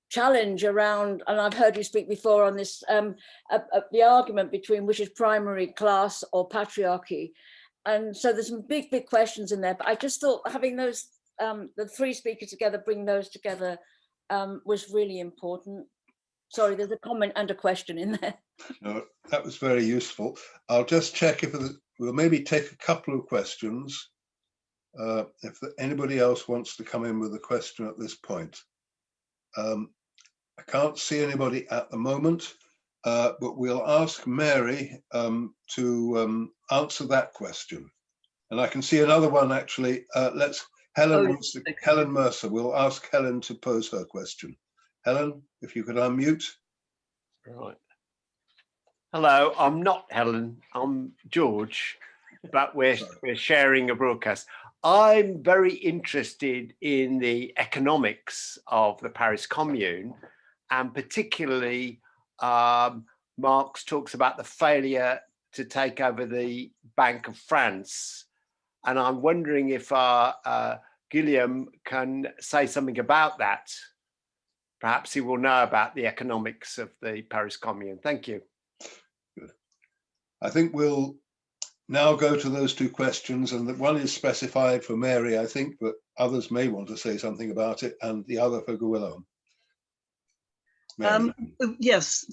challenge around, and I've heard you speak before on this, the argument between which is primary, class or patriarchy. And so there's some big questions in there, but I just thought having those, the three speakers together, bring those together was really important. Sorry, there's a comment and a question in there. No, that was very useful. I'll just check if we'll maybe take a couple of questions. If anybody else wants to come in with a question at this point. I can't see anybody at the moment, but we'll ask Mary to answer that question. And I can see another one actually. Helen Mercer. We'll ask Helen to pose her question. Helen, if you could unmute. Right. Hello, I'm not Helen, I'm George, but we're sharing a broadcast. I'm very interested in the economics of the Paris Commune, and particularly Marx talks about the failure to take over the Bank of France. And I'm wondering if Guillaume can say something about that. Perhaps he will know about the economics of the Paris Commune. Thank you. Good. I think we'll now go to those two questions, and that one is specified for Mary, I think, but others may want to say something about it, and the other for Guillaume. Yes,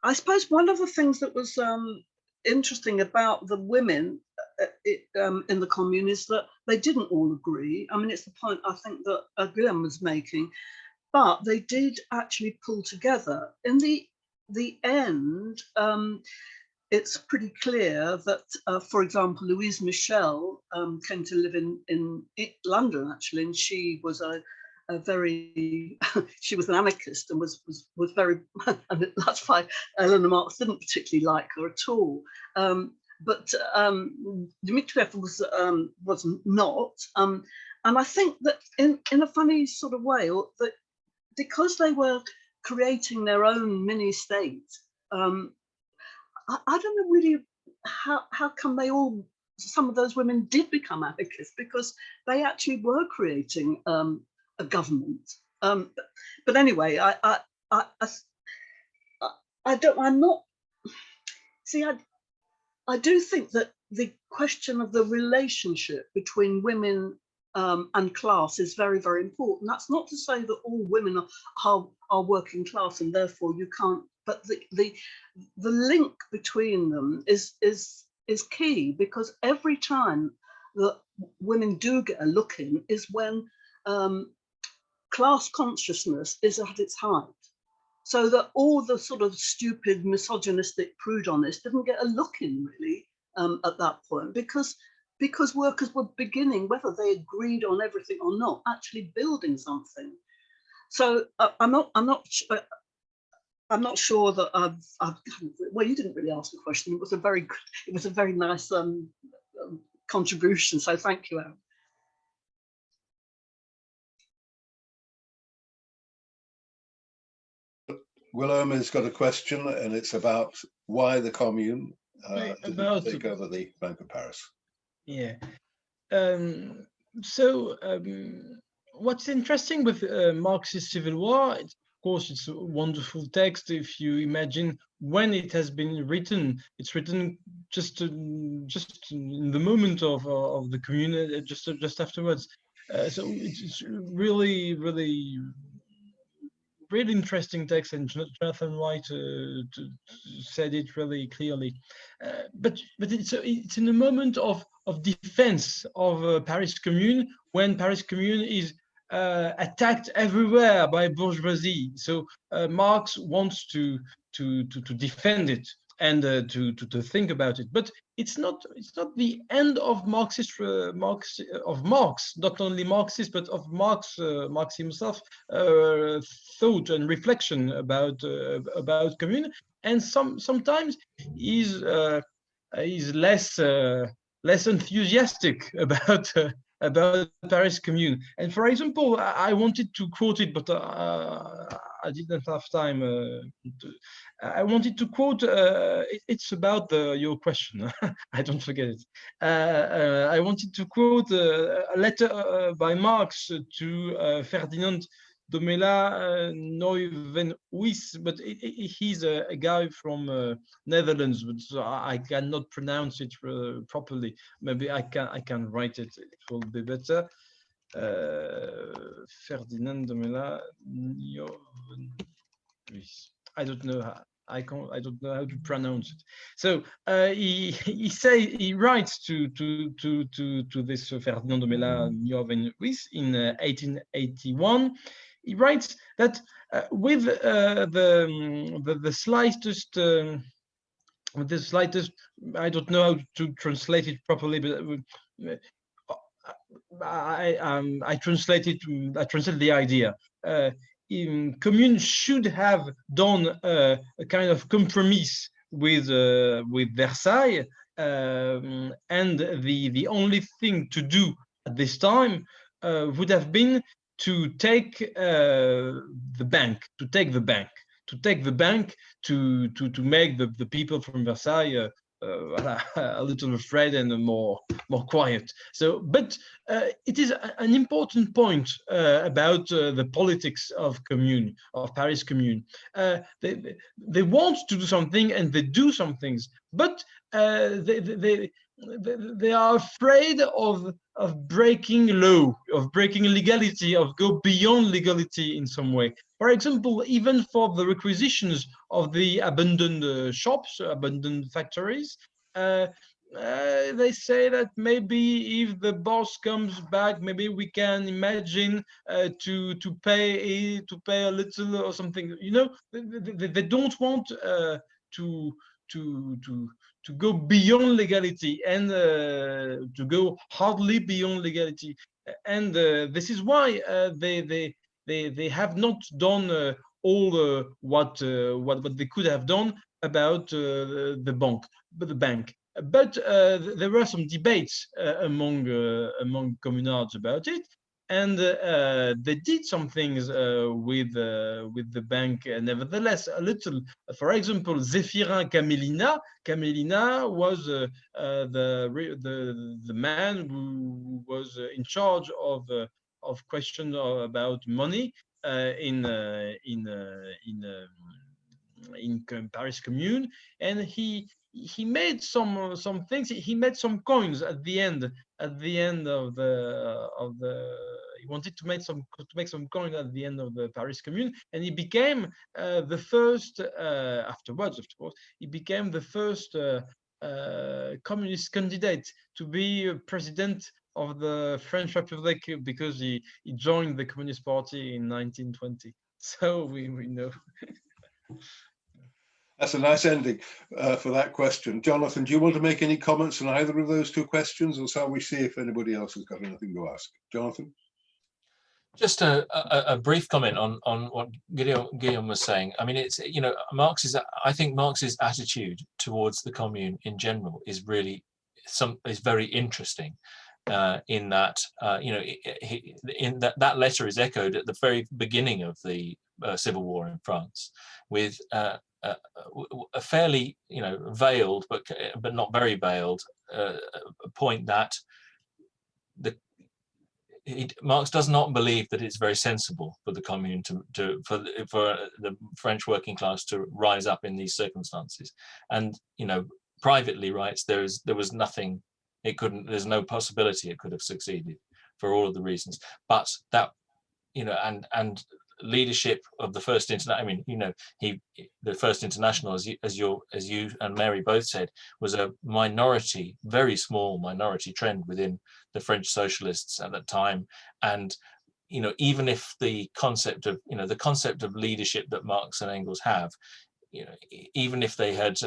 I suppose one of the things that was interesting about the women in the Commune is that they didn't all agree. I mean, it's the point I think that Guillaume was making, but they did actually pull together. In the end, it's pretty clear that, for example, Louise Michel came to live in London, actually, and she was she was an anarchist and was very, and that's why Eleanor Marx didn't particularly like her at all. But Dmitriev was not, and I think that in a funny sort of way, that because they were creating their own mini state, I don't know really how come some of those women did become anarchists, because they actually were creating a government. But anyway, I do think that the question of the relationship between women and class is very, very important. That's not to say that all women are working class and therefore you can't, but the link between them is key, because every time that women do get a look in is when class consciousness is at its height. So that all the sort of stupid misogynistic prudonists didn't get a look in really at that point, because workers were beginning, whether they agreed on everything or not, actually building something. So I'm not sure that well, you didn't really ask a question. It was a very nice contribution. So thank you, Aaron. Willem has got a question, and it's about why the Commune didn't take over the Bank of Paris. Yeah. What's interesting with Marx's Civil War, of course, it's a wonderful text. If you imagine when it has been written, it's written just in the moment of the Commune, just afterwards. So it's really, really interesting text, and Jonathan White said it really clearly. But it's in a moment of defense of Paris Commune, when Paris Commune is attacked everywhere by bourgeoisie. So Marx wants to defend it and to think about it. But it's not the end of Marx, not only Marxist, but of Marx himself, thought and reflection about Commune. And sometimes he's less enthusiastic about Paris Commune. And for example, I wanted to quote it, but I didn't have time. I wanted to quote, it's about your question. I don't forget it. I wanted to quote a letter by Marx to Ferdinand Domela Neuwenhuis, but he's a guy from Netherlands, but so I cannot pronounce it properly. Maybe I can write it. It will be better. Ferdinand Domela Neuwenhuis. I don't know how. I don't know how to pronounce it. So he writes to this Ferdinand Domela Neuwenhuis in 1881. He writes that with the slightest, I don't know how to translate it properly, but I translated the idea. Commune should have done a kind of compromise with Versailles, and the only thing to do at this time would have been to take the bank, to make the people from Versailles a little afraid and more quiet. So, but it is an important point about the politics of Paris Commune. They want to do something, and they do some things, but they are afraid of breaking law, of breaking legality, of go beyond legality in some way. For example, even for the requisitions of the abandoned shops, abandoned factories, they say that maybe if the boss comes back, maybe we can imagine to pay a little or something. You know, they don't want to go beyond legality and to go hardly beyond legality, and this is why they have not done all what they could have done about the bank. But there were some debates among communards about it, and they did some things with the bank. Nevertheless, a little. For example, Zéphirin Camelina was the man who was in charge of questions about money in Paris Commune, and he made some things. He made some coins at the end of the. He wanted to make some coin at the end of the Paris Commune, and he became the first. Afterwards, of course, he became the first communist candidate to be president of the French Republic, because he joined the Communist Party in 1920. So we know. That's a nice ending for that question. Jonathan, do you want to make any comments on either of those two questions, or shall we see if anybody else has got anything to ask? Jonathan? Just a brief comment on what Guillaume was saying. I mean, it's, I think Marx's attitude towards the Commune in general is really is very interesting. In that, in that letter is echoed at the very beginning of the Civil War in France, with a fairly, veiled but not very veiled point that Marx does not believe that it's very sensible for the Commune for the French working class to rise up in these circumstances, and privately writes there was nothing. There's no possibility it could have succeeded for all of the reasons. But that, and leadership of the First International, the First International, as you and Mary both said, was a minority, very small minority trend within the French socialists at that time. And, even if the concept of leadership that Marx and Engels have, even if they had,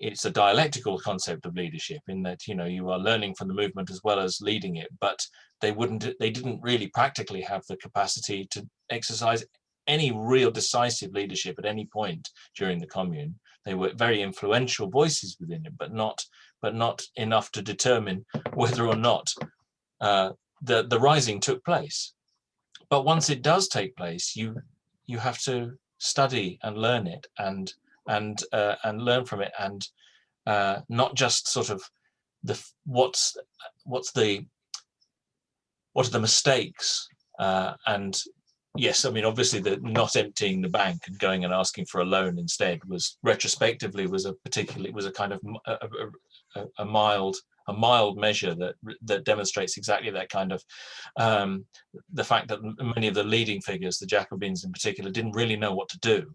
it's a dialectical concept of leadership in that you are learning from the movement as well as leading it, but they didn't really practically have the capacity to exercise any real decisive leadership at any point during the Commune. They were very influential voices within it, but not enough to determine whether or not the rising took place. But once it does take place, you have to study and learn it and learn from it, and not just sort of what are the mistakes, and yes, obviously the not emptying the bank and going and asking for a loan instead was retrospectively a kind of a mild measure that demonstrates exactly that kind of the fact that many of the leading figures, the Jacobins in particular, didn't really know what to do.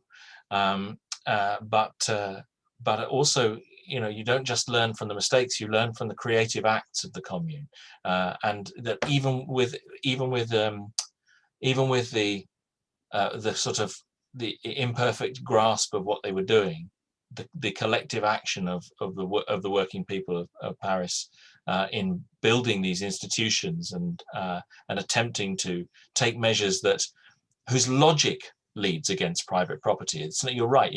But also, you don't just learn from the mistakes; you learn from the creative acts of the Commune, and that even with the sort of the imperfect grasp of what they were doing, the collective action of the working people of Paris in building these institutions and attempting to take measures whose logic leads against private property. You're right.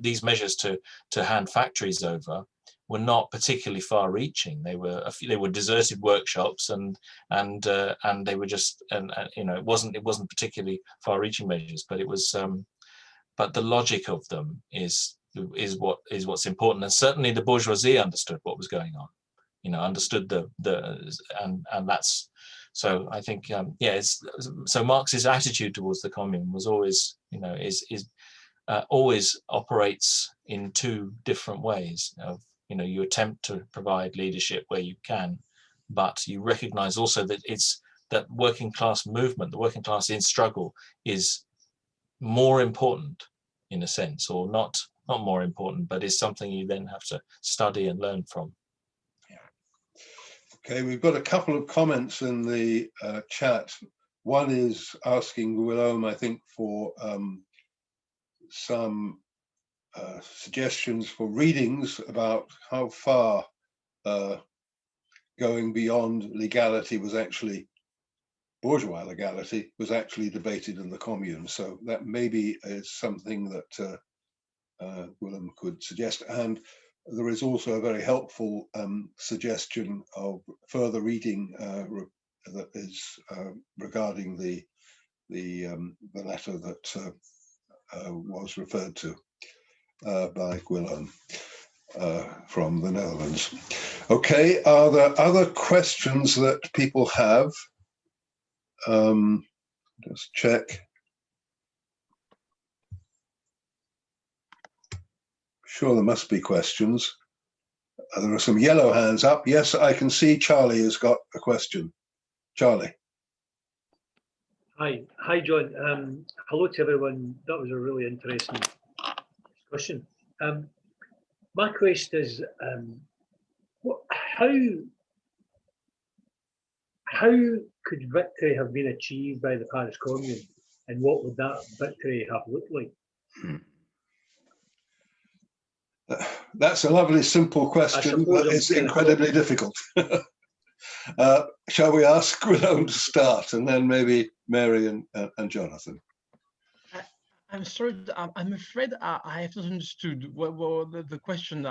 These measures to hand factories over were not particularly far-reaching. They were deserted workshops, and they were just it wasn't particularly far-reaching measures, but it was. But the logic of them is what's important, and certainly the bourgeoisie understood what was going on. Understood and that's. So I think, so Marx's attitude towards the Commune was always, always operates in two different ways. You attempt to provide leadership where you can, but you recognize also that that working class movement, the working class in struggle, is more important in a sense, or not more important, but is something you then have to study and learn from. Okay, we've got a couple of comments in the chat. One is asking Guillaume, I think, for some suggestions for readings about how far going beyond legality was actually, bourgeois legality, was actually debated in the Commune. So that maybe is something that Willem could suggest. And there is also a very helpful suggestion of further reading that is regarding the letter that was referred to by Willem from the Netherlands. Okay, are there other questions that people have? Just check. Sure, there must be questions. There are some yellow hands up. Yes, I can see Charlie has got a question. Charlie. Hi, John. Hello to everyone. That was a really interesting discussion. My question is, how could victory have been achieved by the Paris Commune, and what would that victory have looked like? That's a lovely, simple question, but it's incredibly difficult. Shall we ask Willem to start, and then maybe Mary and Jonathan? I'm sorry, I'm afraid I have not understood what the question.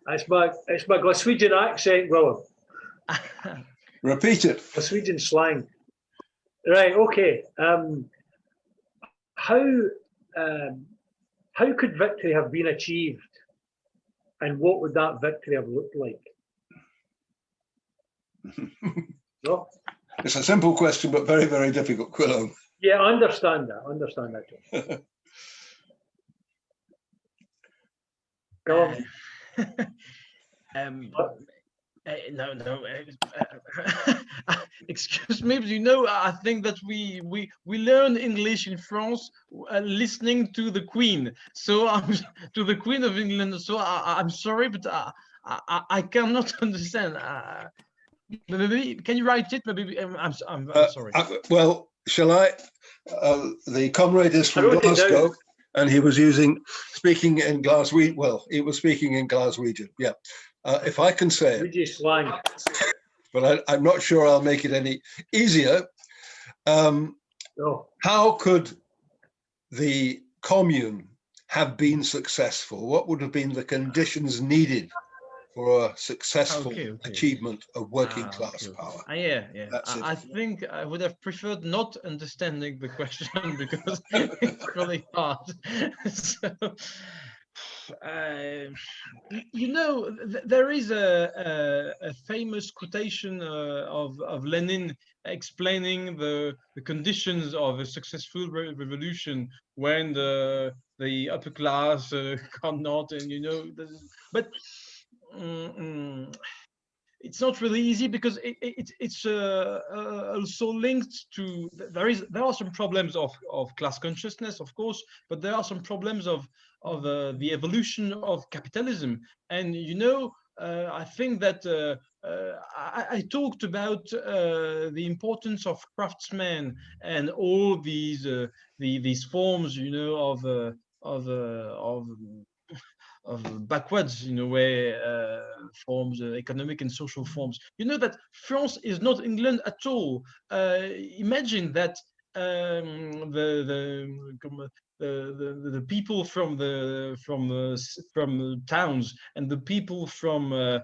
It's my Glaswegian accent, Willem. Repeat it. Glaswegian slang. Right. Okay. How could victory have been achieved, and what would that victory have looked like? No? It's a simple question, but very, very difficult, Quillo. Yeah, I understand that. I understand that. John. Go on. No. Excuse me, but you know, I think that we learn English in France listening to the Queen. So to the Queen of England. So I'm sorry, but I cannot understand. Maybe can you write it? Maybe I'm sorry. Well, shall I? The comrade is from Glasgow, and he was speaking in Glaswegian. Well, he was speaking in Glaswegian. Yeah. If I can say it, slang. But I'm not sure I'll make it any easier. How could the commune have been successful? What would have been the conditions needed for a successful achievement of working class power? Yeah. I think I would have preferred not understanding the question because it's really hard. So, you know, there is a famous quotation of Lenin explaining the conditions of a successful revolution when the upper class cannot, and you know, but it's not really easy because it's also linked to there are some problems of class consciousness, of course, but there are some problems of the evolution of capitalism. And you know, I think that I talked about the importance of craftsmen and all these forms, you know, of backwards in a way forms, economic and social forms. You know that France is not England at all. Imagine that the people from towns and the people from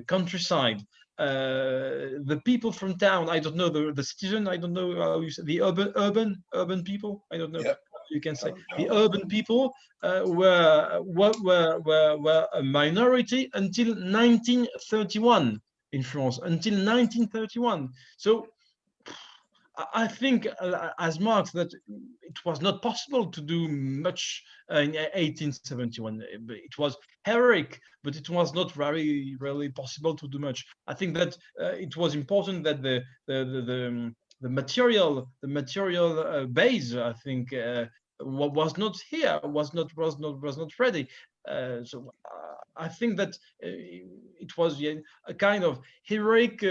countryside, the people from town, I don't know, the citizen, I don't know how you say, the urban people, I don't know. Yep. You can say the urban people were a minority until 1931 in France, until 1931. So I think, as Marx, that it was not possible to do much in 1871. It was heroic, but it was not really possible to do much. I think that it was important that the material base, I think, was not here, was not ready. So I think that it was a kind of heroic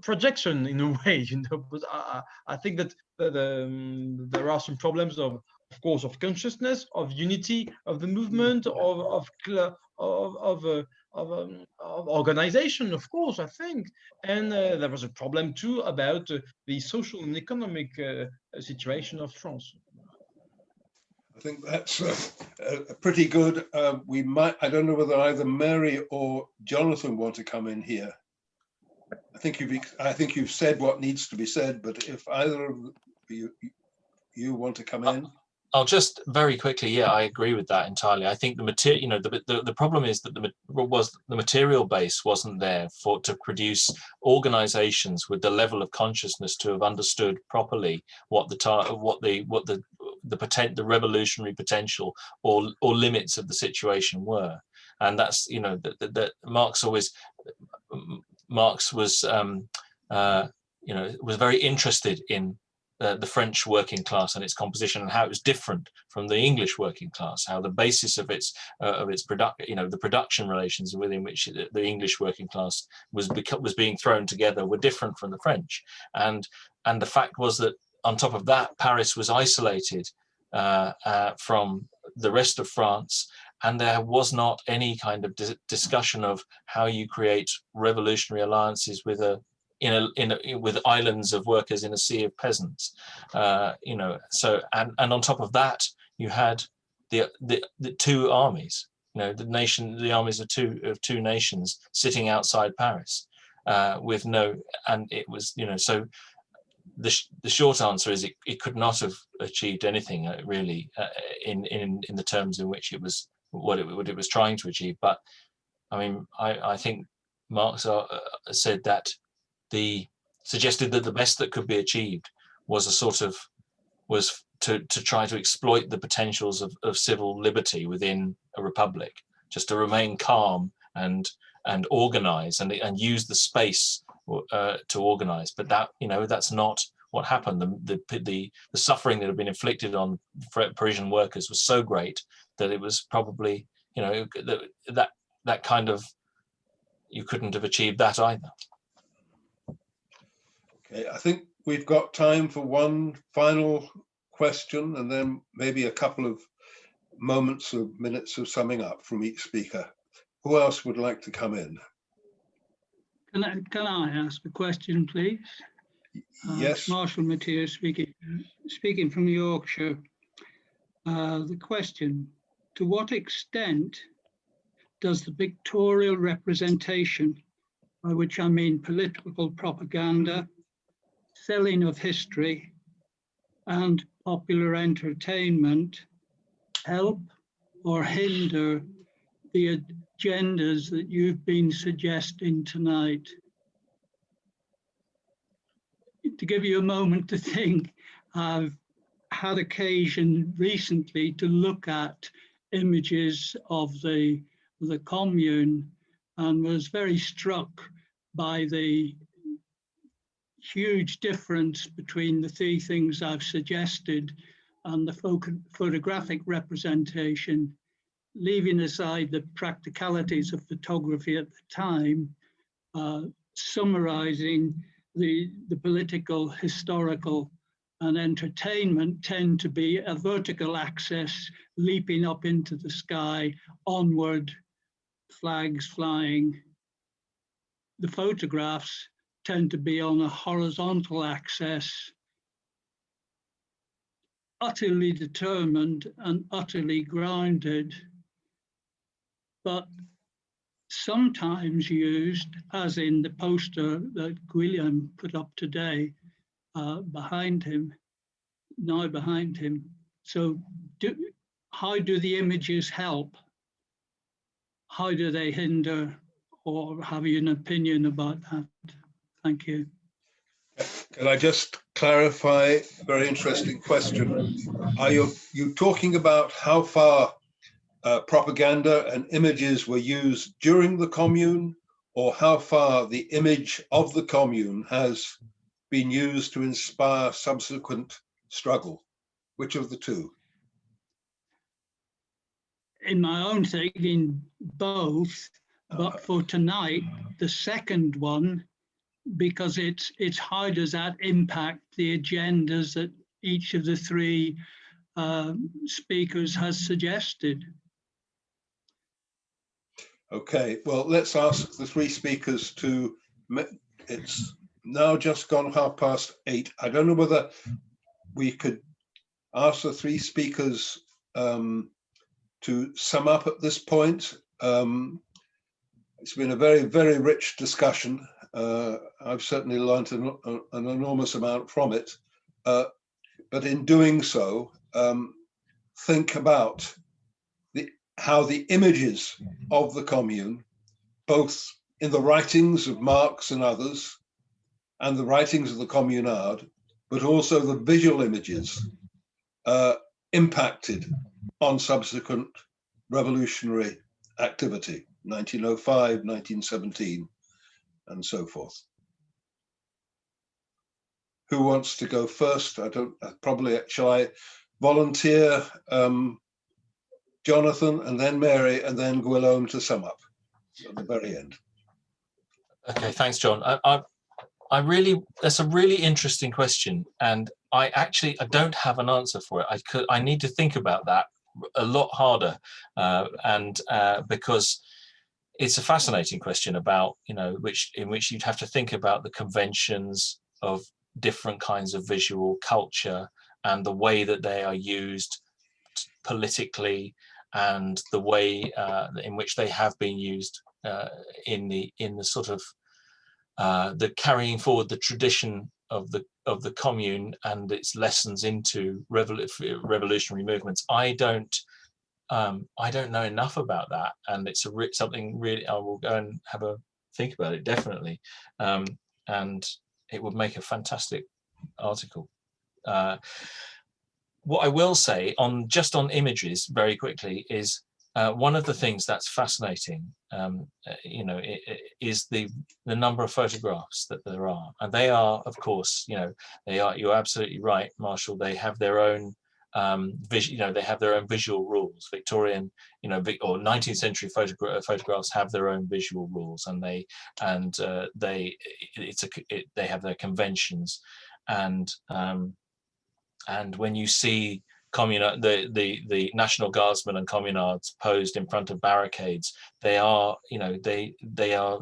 projection in a way, you know. But I think that there are some problems of course, of consciousness, of unity, of the movement, of organization, of course, I think. And there was a problem too about the social and economic situation of France. I think that's pretty good. We might, I don't know whether either Mary or Jonathan want to come in here. I think you've said what needs to be said, but if either of you want to come in. I'll just very quickly, yeah, I agree with that entirely. I think the material, you know, the problem is that the material base wasn't there to produce organizations with the level of consciousness to have understood properly what the revolutionary potential or limits of the situation were. And that's, you know, that Marx was you know, was very interested in the French working class and its composition and how it was different from the English working class, how the basis of its production, you know, the production relations within which the English working class was being thrown together were different from the French. And the fact was that on top of that, Paris was isolated from the rest of France, and there was not any kind of discussion of how you create revolutionary alliances with with islands of workers in a sea of peasants, you know. So and on top of that, you had the two armies, the armies of two nations sitting outside Paris with no, and it was, so the short answer is it could not have achieved anything really in the terms in which it was what it was trying to achieve. But I mean, I think Marx said that suggested that the best that could be achieved was to try to exploit the potentials of civil liberty within a republic, just to remain calm and organize and use the space to organize. But that's not what happened. The suffering that had been inflicted on Parisian workers was so great that it was probably that kind of, you couldn't have achieved that either. Okay, I think we've got time for one final question and then maybe a couple of minutes of summing up from each speaker. Who else would like to come in? Can I ask a question, please? Yes. Marshall Matthias speaking from Yorkshire. The question: to what extent does the pictorial representation, by which I mean political propaganda, selling of history, and popular entertainment, help or hinder the agendas that you've been suggesting tonight? To give you a moment to think, I've had occasion recently to look at images of the commune and was very struck by the huge difference between the three things I've suggested and the photographic representation, leaving aside the practicalities of photography at the time, summarizing the political, historical, and entertainment tend to be a vertical axis leaping up into the sky, onward, flags flying. The photographs tend to be on a horizontal axis, utterly determined and utterly grounded, but sometimes used, as in the poster that Guillaume put up today, behind him. So how do the images help? How do they hinder, or have you an opinion about that? Thank you. Can I just clarify a very interesting question? Are you talking about how far propaganda and images were used during the commune, or how far the image of the commune has been used to inspire subsequent struggle? Which of the two? In my own thinking, both, but for tonight, the second one, because it's how does that impact the agendas that each of the three speakers has suggested. Okay, well, let's ask the three speakers to, it's now just gone 8:30. I don't know whether we could ask the three speakers to sum up at this point. It's been a very, very rich discussion. I've certainly learned an enormous amount from it. But in doing so, think about how the images of the commune, both in the writings of Marx and others, and the writings of the communard, but also the visual images, impacted on subsequent revolutionary activity, 1905, 1917, and so forth. Who wants to go first? Shall I volunteer Jonathan, and then Mary, and then Guillaume to sum up at the very end? Okay, thanks, John. That's a really interesting question, and I don't have an answer for it. I need to think about that a lot harder, because it's a fascinating question about, in which you'd have to think about the conventions of different kinds of visual culture and the way that they are used politically and the way in which they have been used in the sort of the carrying forward the tradition of the commune and its lessons into revolutionary movements. I don't know enough about that, and it's something really I will go and have a think about it, definitely, and it would make a fantastic article. What I will say just on images very quickly is one of the things that's fascinating, you know, is the number of photographs that there are, and they are, of course, you know, you're absolutely right, Marshall. They have their own you know, they have their own visual rules. Victorian, you know, or 19th century photographs have their own visual rules, and they have their conventions, and when you see the National Guardsmen and communards posed in front of barricades, they are, you know, they are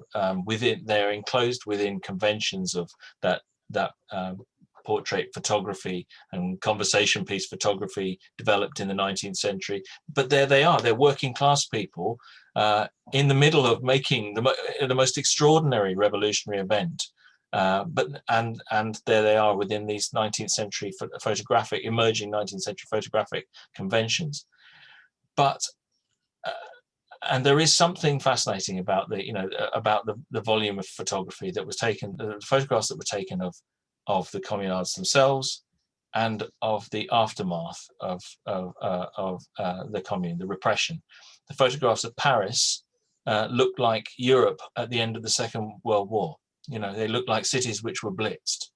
they're enclosed within conventions of that portrait photography and conversation piece photography developed in the 19th century. But there they are, they're working class people in the middle of making the most extraordinary revolutionary event. And there they are within these 19th century emerging 19th century photographic conventions. But and there is something fascinating about the volume of photography that was taken, the photographs that were taken of the communards themselves and of the aftermath of the commune, the repression. The photographs of Paris looked like Europe at the end of the Second World War. You know, they look like cities which were blitzed,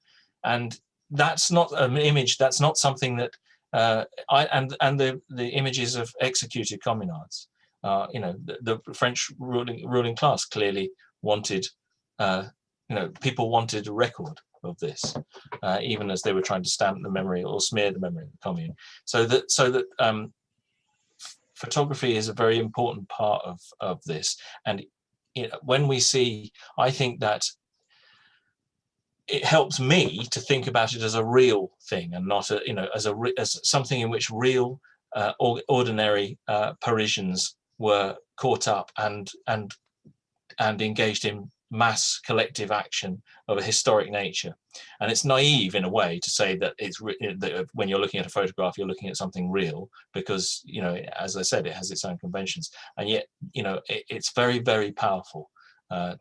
and that's not an image. That's not something that the images of executed communards. You know, the French ruling class clearly wanted. You know, people wanted a record of this, even as they were trying to stamp the memory or smear the memory of the commune. So that photography is a very important part of this, and you know, when we see, I think that it helps me to think about it as a real thing and not as something in which real ordinary Parisians were caught up and engaged in mass collective action of a historic nature. And it's naive in a way to say that that when you're looking at a photograph, you're looking at something real, because, you know, as I said, it has its own conventions, and yet, you know, it's very, very powerful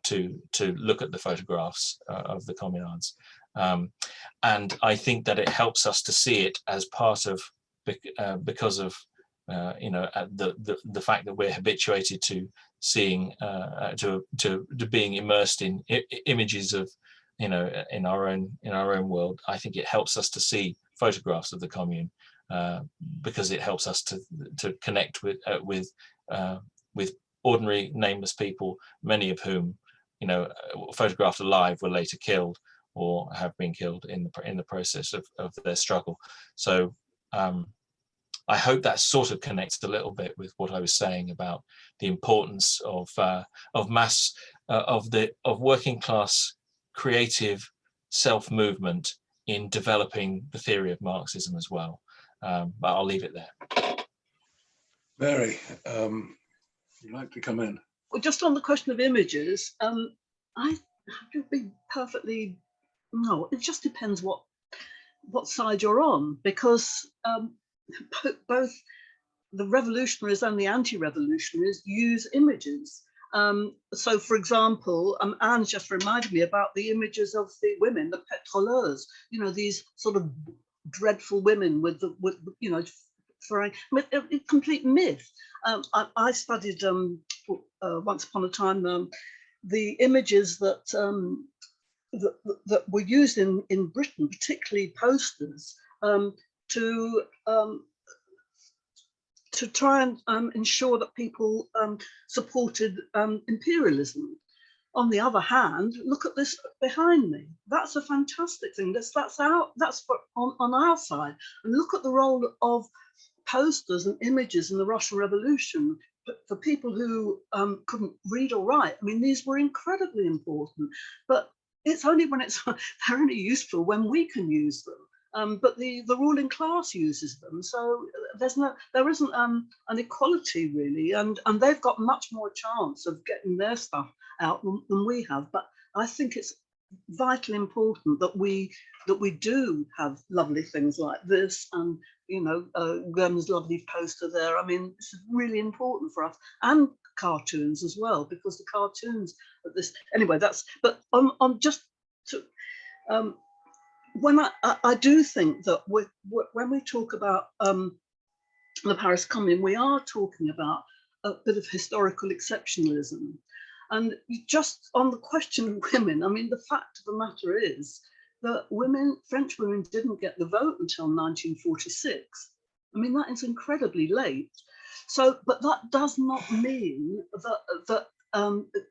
to look at the photographs of the communards, and I think that it helps us to see it as part of, because of you know, the fact that we're habituated to seeing to being immersed in images of, you know, in our own world. I think it helps us to see photographs of the commune because it helps us to connect with ordinary nameless people, many of whom, you know, photographed alive were later killed or have been killed in the process of their struggle. So I hope that sort of connects a little bit with what I was saying about the importance of mass, of working class creative self-movement in developing the theory of Marxism as well. But I'll leave it there. Mary, you'd like to come in? Well, just on the question of images, I have to be perfectly, no, it just depends what side you're on, because both the revolutionaries and the anti-revolutionaries use images. So, for example, Anne's just reminded me about the images of the women, the pétroleuses, you know, these sort of dreadful women with you know, throwing, a complete myth. I studied once upon a time the images that that were used in Britain, particularly posters, to try and ensure that people supported imperialism. On the other hand, look at this behind me. That's a fantastic thing. That's on our side. And look at the role of posters and images in the Russian Revolution for people who couldn't read or write. I mean, these were incredibly important, but it's only when they're only useful when we can use them. but the ruling class uses them. So there isn't an equality really, and they've got much more chance of getting their stuff out than we have. But I think it's vitally important that we do have lovely things like this, and Graham's lovely poster there. I mean, this is really important for us, and cartoons as well, because the cartoons at this anyway. But on just to when I do think that when we talk about the Paris Commune, we are talking about a bit of historical exceptionalism. And just on the question of women, I mean, the fact of the matter is that French women didn't get the vote until 1946. I mean, that is incredibly late. So, but that does not mean that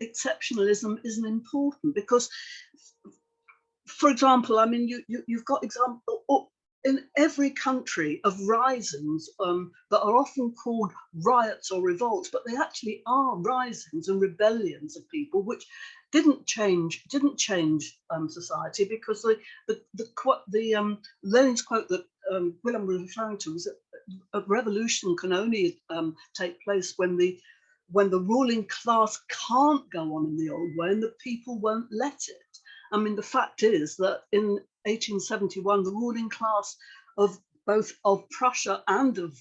exceptionalism isn't important, because, for example, I mean, you've got example in every country of risings that are often called riots or revolts, but they actually are risings and rebellions of people which didn't change society, because Lenin's quote that Willem was referring to was that a revolution can only take place when the ruling class can't go on in the old way and the people won't let it. I mean, the fact is that in 1871, the ruling class of both of Prussia and of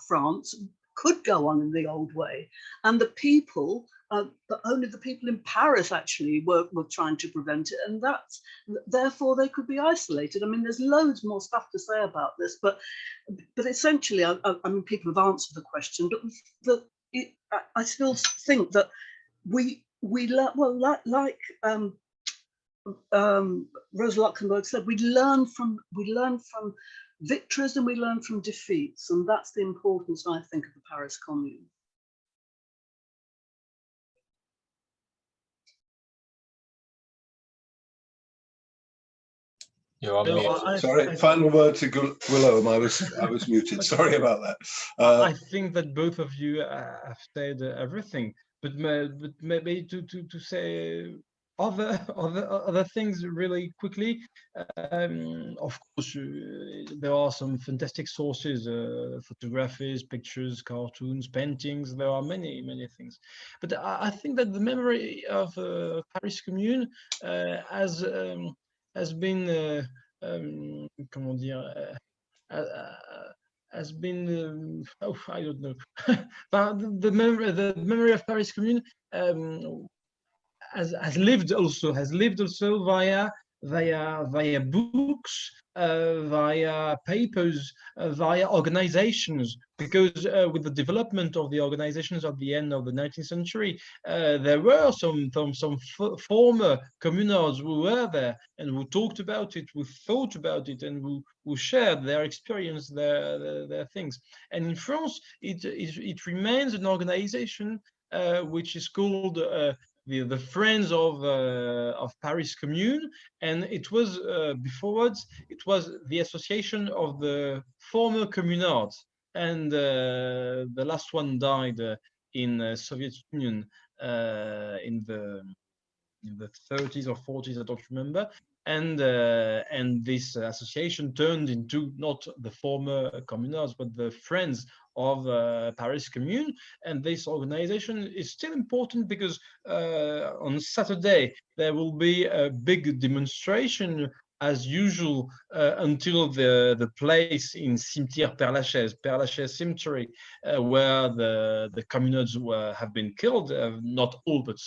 France could go on in the old way, and the people, but only the people in Paris actually were trying to prevent it, and therefore they could be isolated. I mean, there's loads more stuff to say about this, but essentially, I mean, people have answered the question, but I still think that we like Rosa Luxemburg said, we learn from victories and we learn from defeats, and that's the importance, I think, of the Paris Commune. You're on mute. Sorry, final word to Willem. I was muted. Sorry about that. I think that both of you have said everything, but maybe to say other things really quickly. Of course, there are some fantastic sources: photographies, pictures, cartoons, paintings. There are many things, but I think that the memory of Paris Commune has been comment dire, has been I don't know. But the memory of Paris Commune has lived also via books, via papers, via organizations, because with the development of the organizations at the end of the 19th century, there were some former communards who were there and who talked about it, who thought about it, and who shared their experience, their things. And in France, it remains an organization which is called the Friends of Paris Commune, and it was beforwards it was the association of the former communards, and the last one died in Soviet Union in the 30s or 40s, I don't remember, and this association turned into not the former communards but the Friends of Paris Commune. And this organization is still important because on Saturday there will be a big demonstration as usual until the place in Cimetière Père Lachaise Cemetery, where the communards have been killed. Not all, but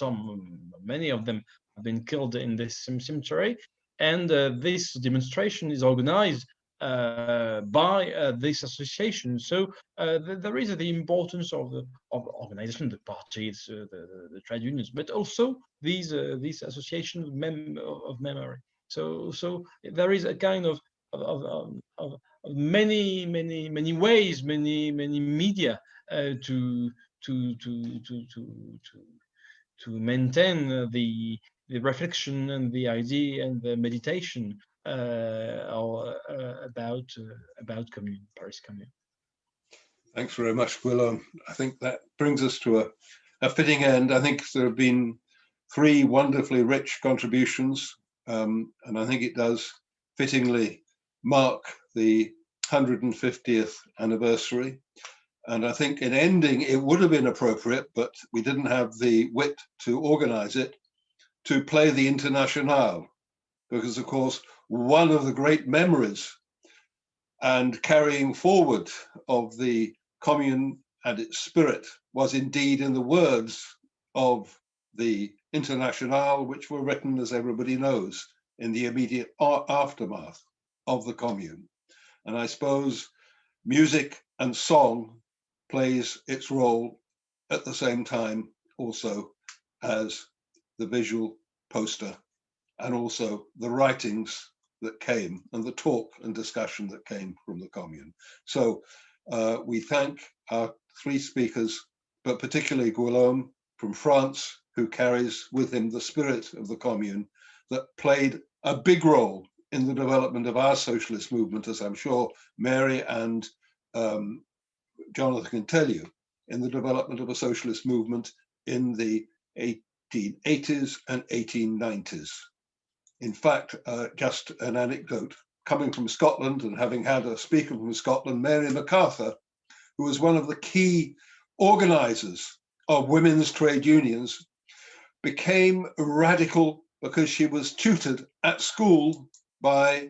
many of them have been killed in this cemetery. And this demonstration is organized by this association. So there is the importance of organization, the parties, the trade unions, but also these associations of memory. So there is a kind of many ways, many media to maintain the reflection and the idea and the meditation about Commune, Paris Commune. Thanks very much, Willem. I think that brings us to a fitting end. I think there have been 3 wonderfully rich contributions, and I think it does fittingly mark the 150th anniversary. And I think in ending, it would have been appropriate, but we didn't have the wit to organize it, to play the Internationale, because of course, one of the great memories and carrying forward of the Commune and its spirit was indeed in the words of the Internationale, which were written, as everybody knows, in the immediate aftermath of the Commune. And I suppose music and song plays its role at the same time also as the visual poster and also the writings that came and the talk and discussion that came from the Commune. So we thank our three speakers, but particularly Guillaume from France, who carries with him the spirit of the Commune that played a big role in the development of our socialist movement, as I'm sure Mary and Jonathan can tell you, in the development of a socialist movement in the 1880s and 1890s. In fact, just an anecdote, coming from Scotland and having had a speaker from Scotland, Mary MacArthur, who was one of the key organizers of women's trade unions, became radical because she was tutored at school by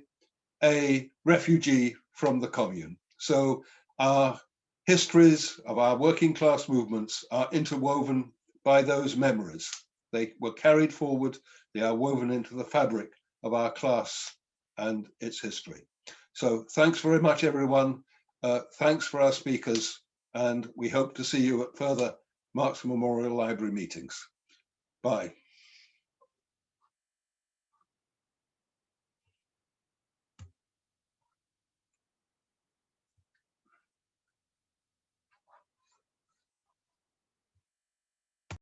a refugee from the Commune. So our histories of our working class movements are interwoven by those memories. They were carried forward, they are woven into the fabric of our class and its history. So thanks very much, everyone. Thanks for our speakers, and we hope to see you at further Marx Memorial Library meetings. Bye.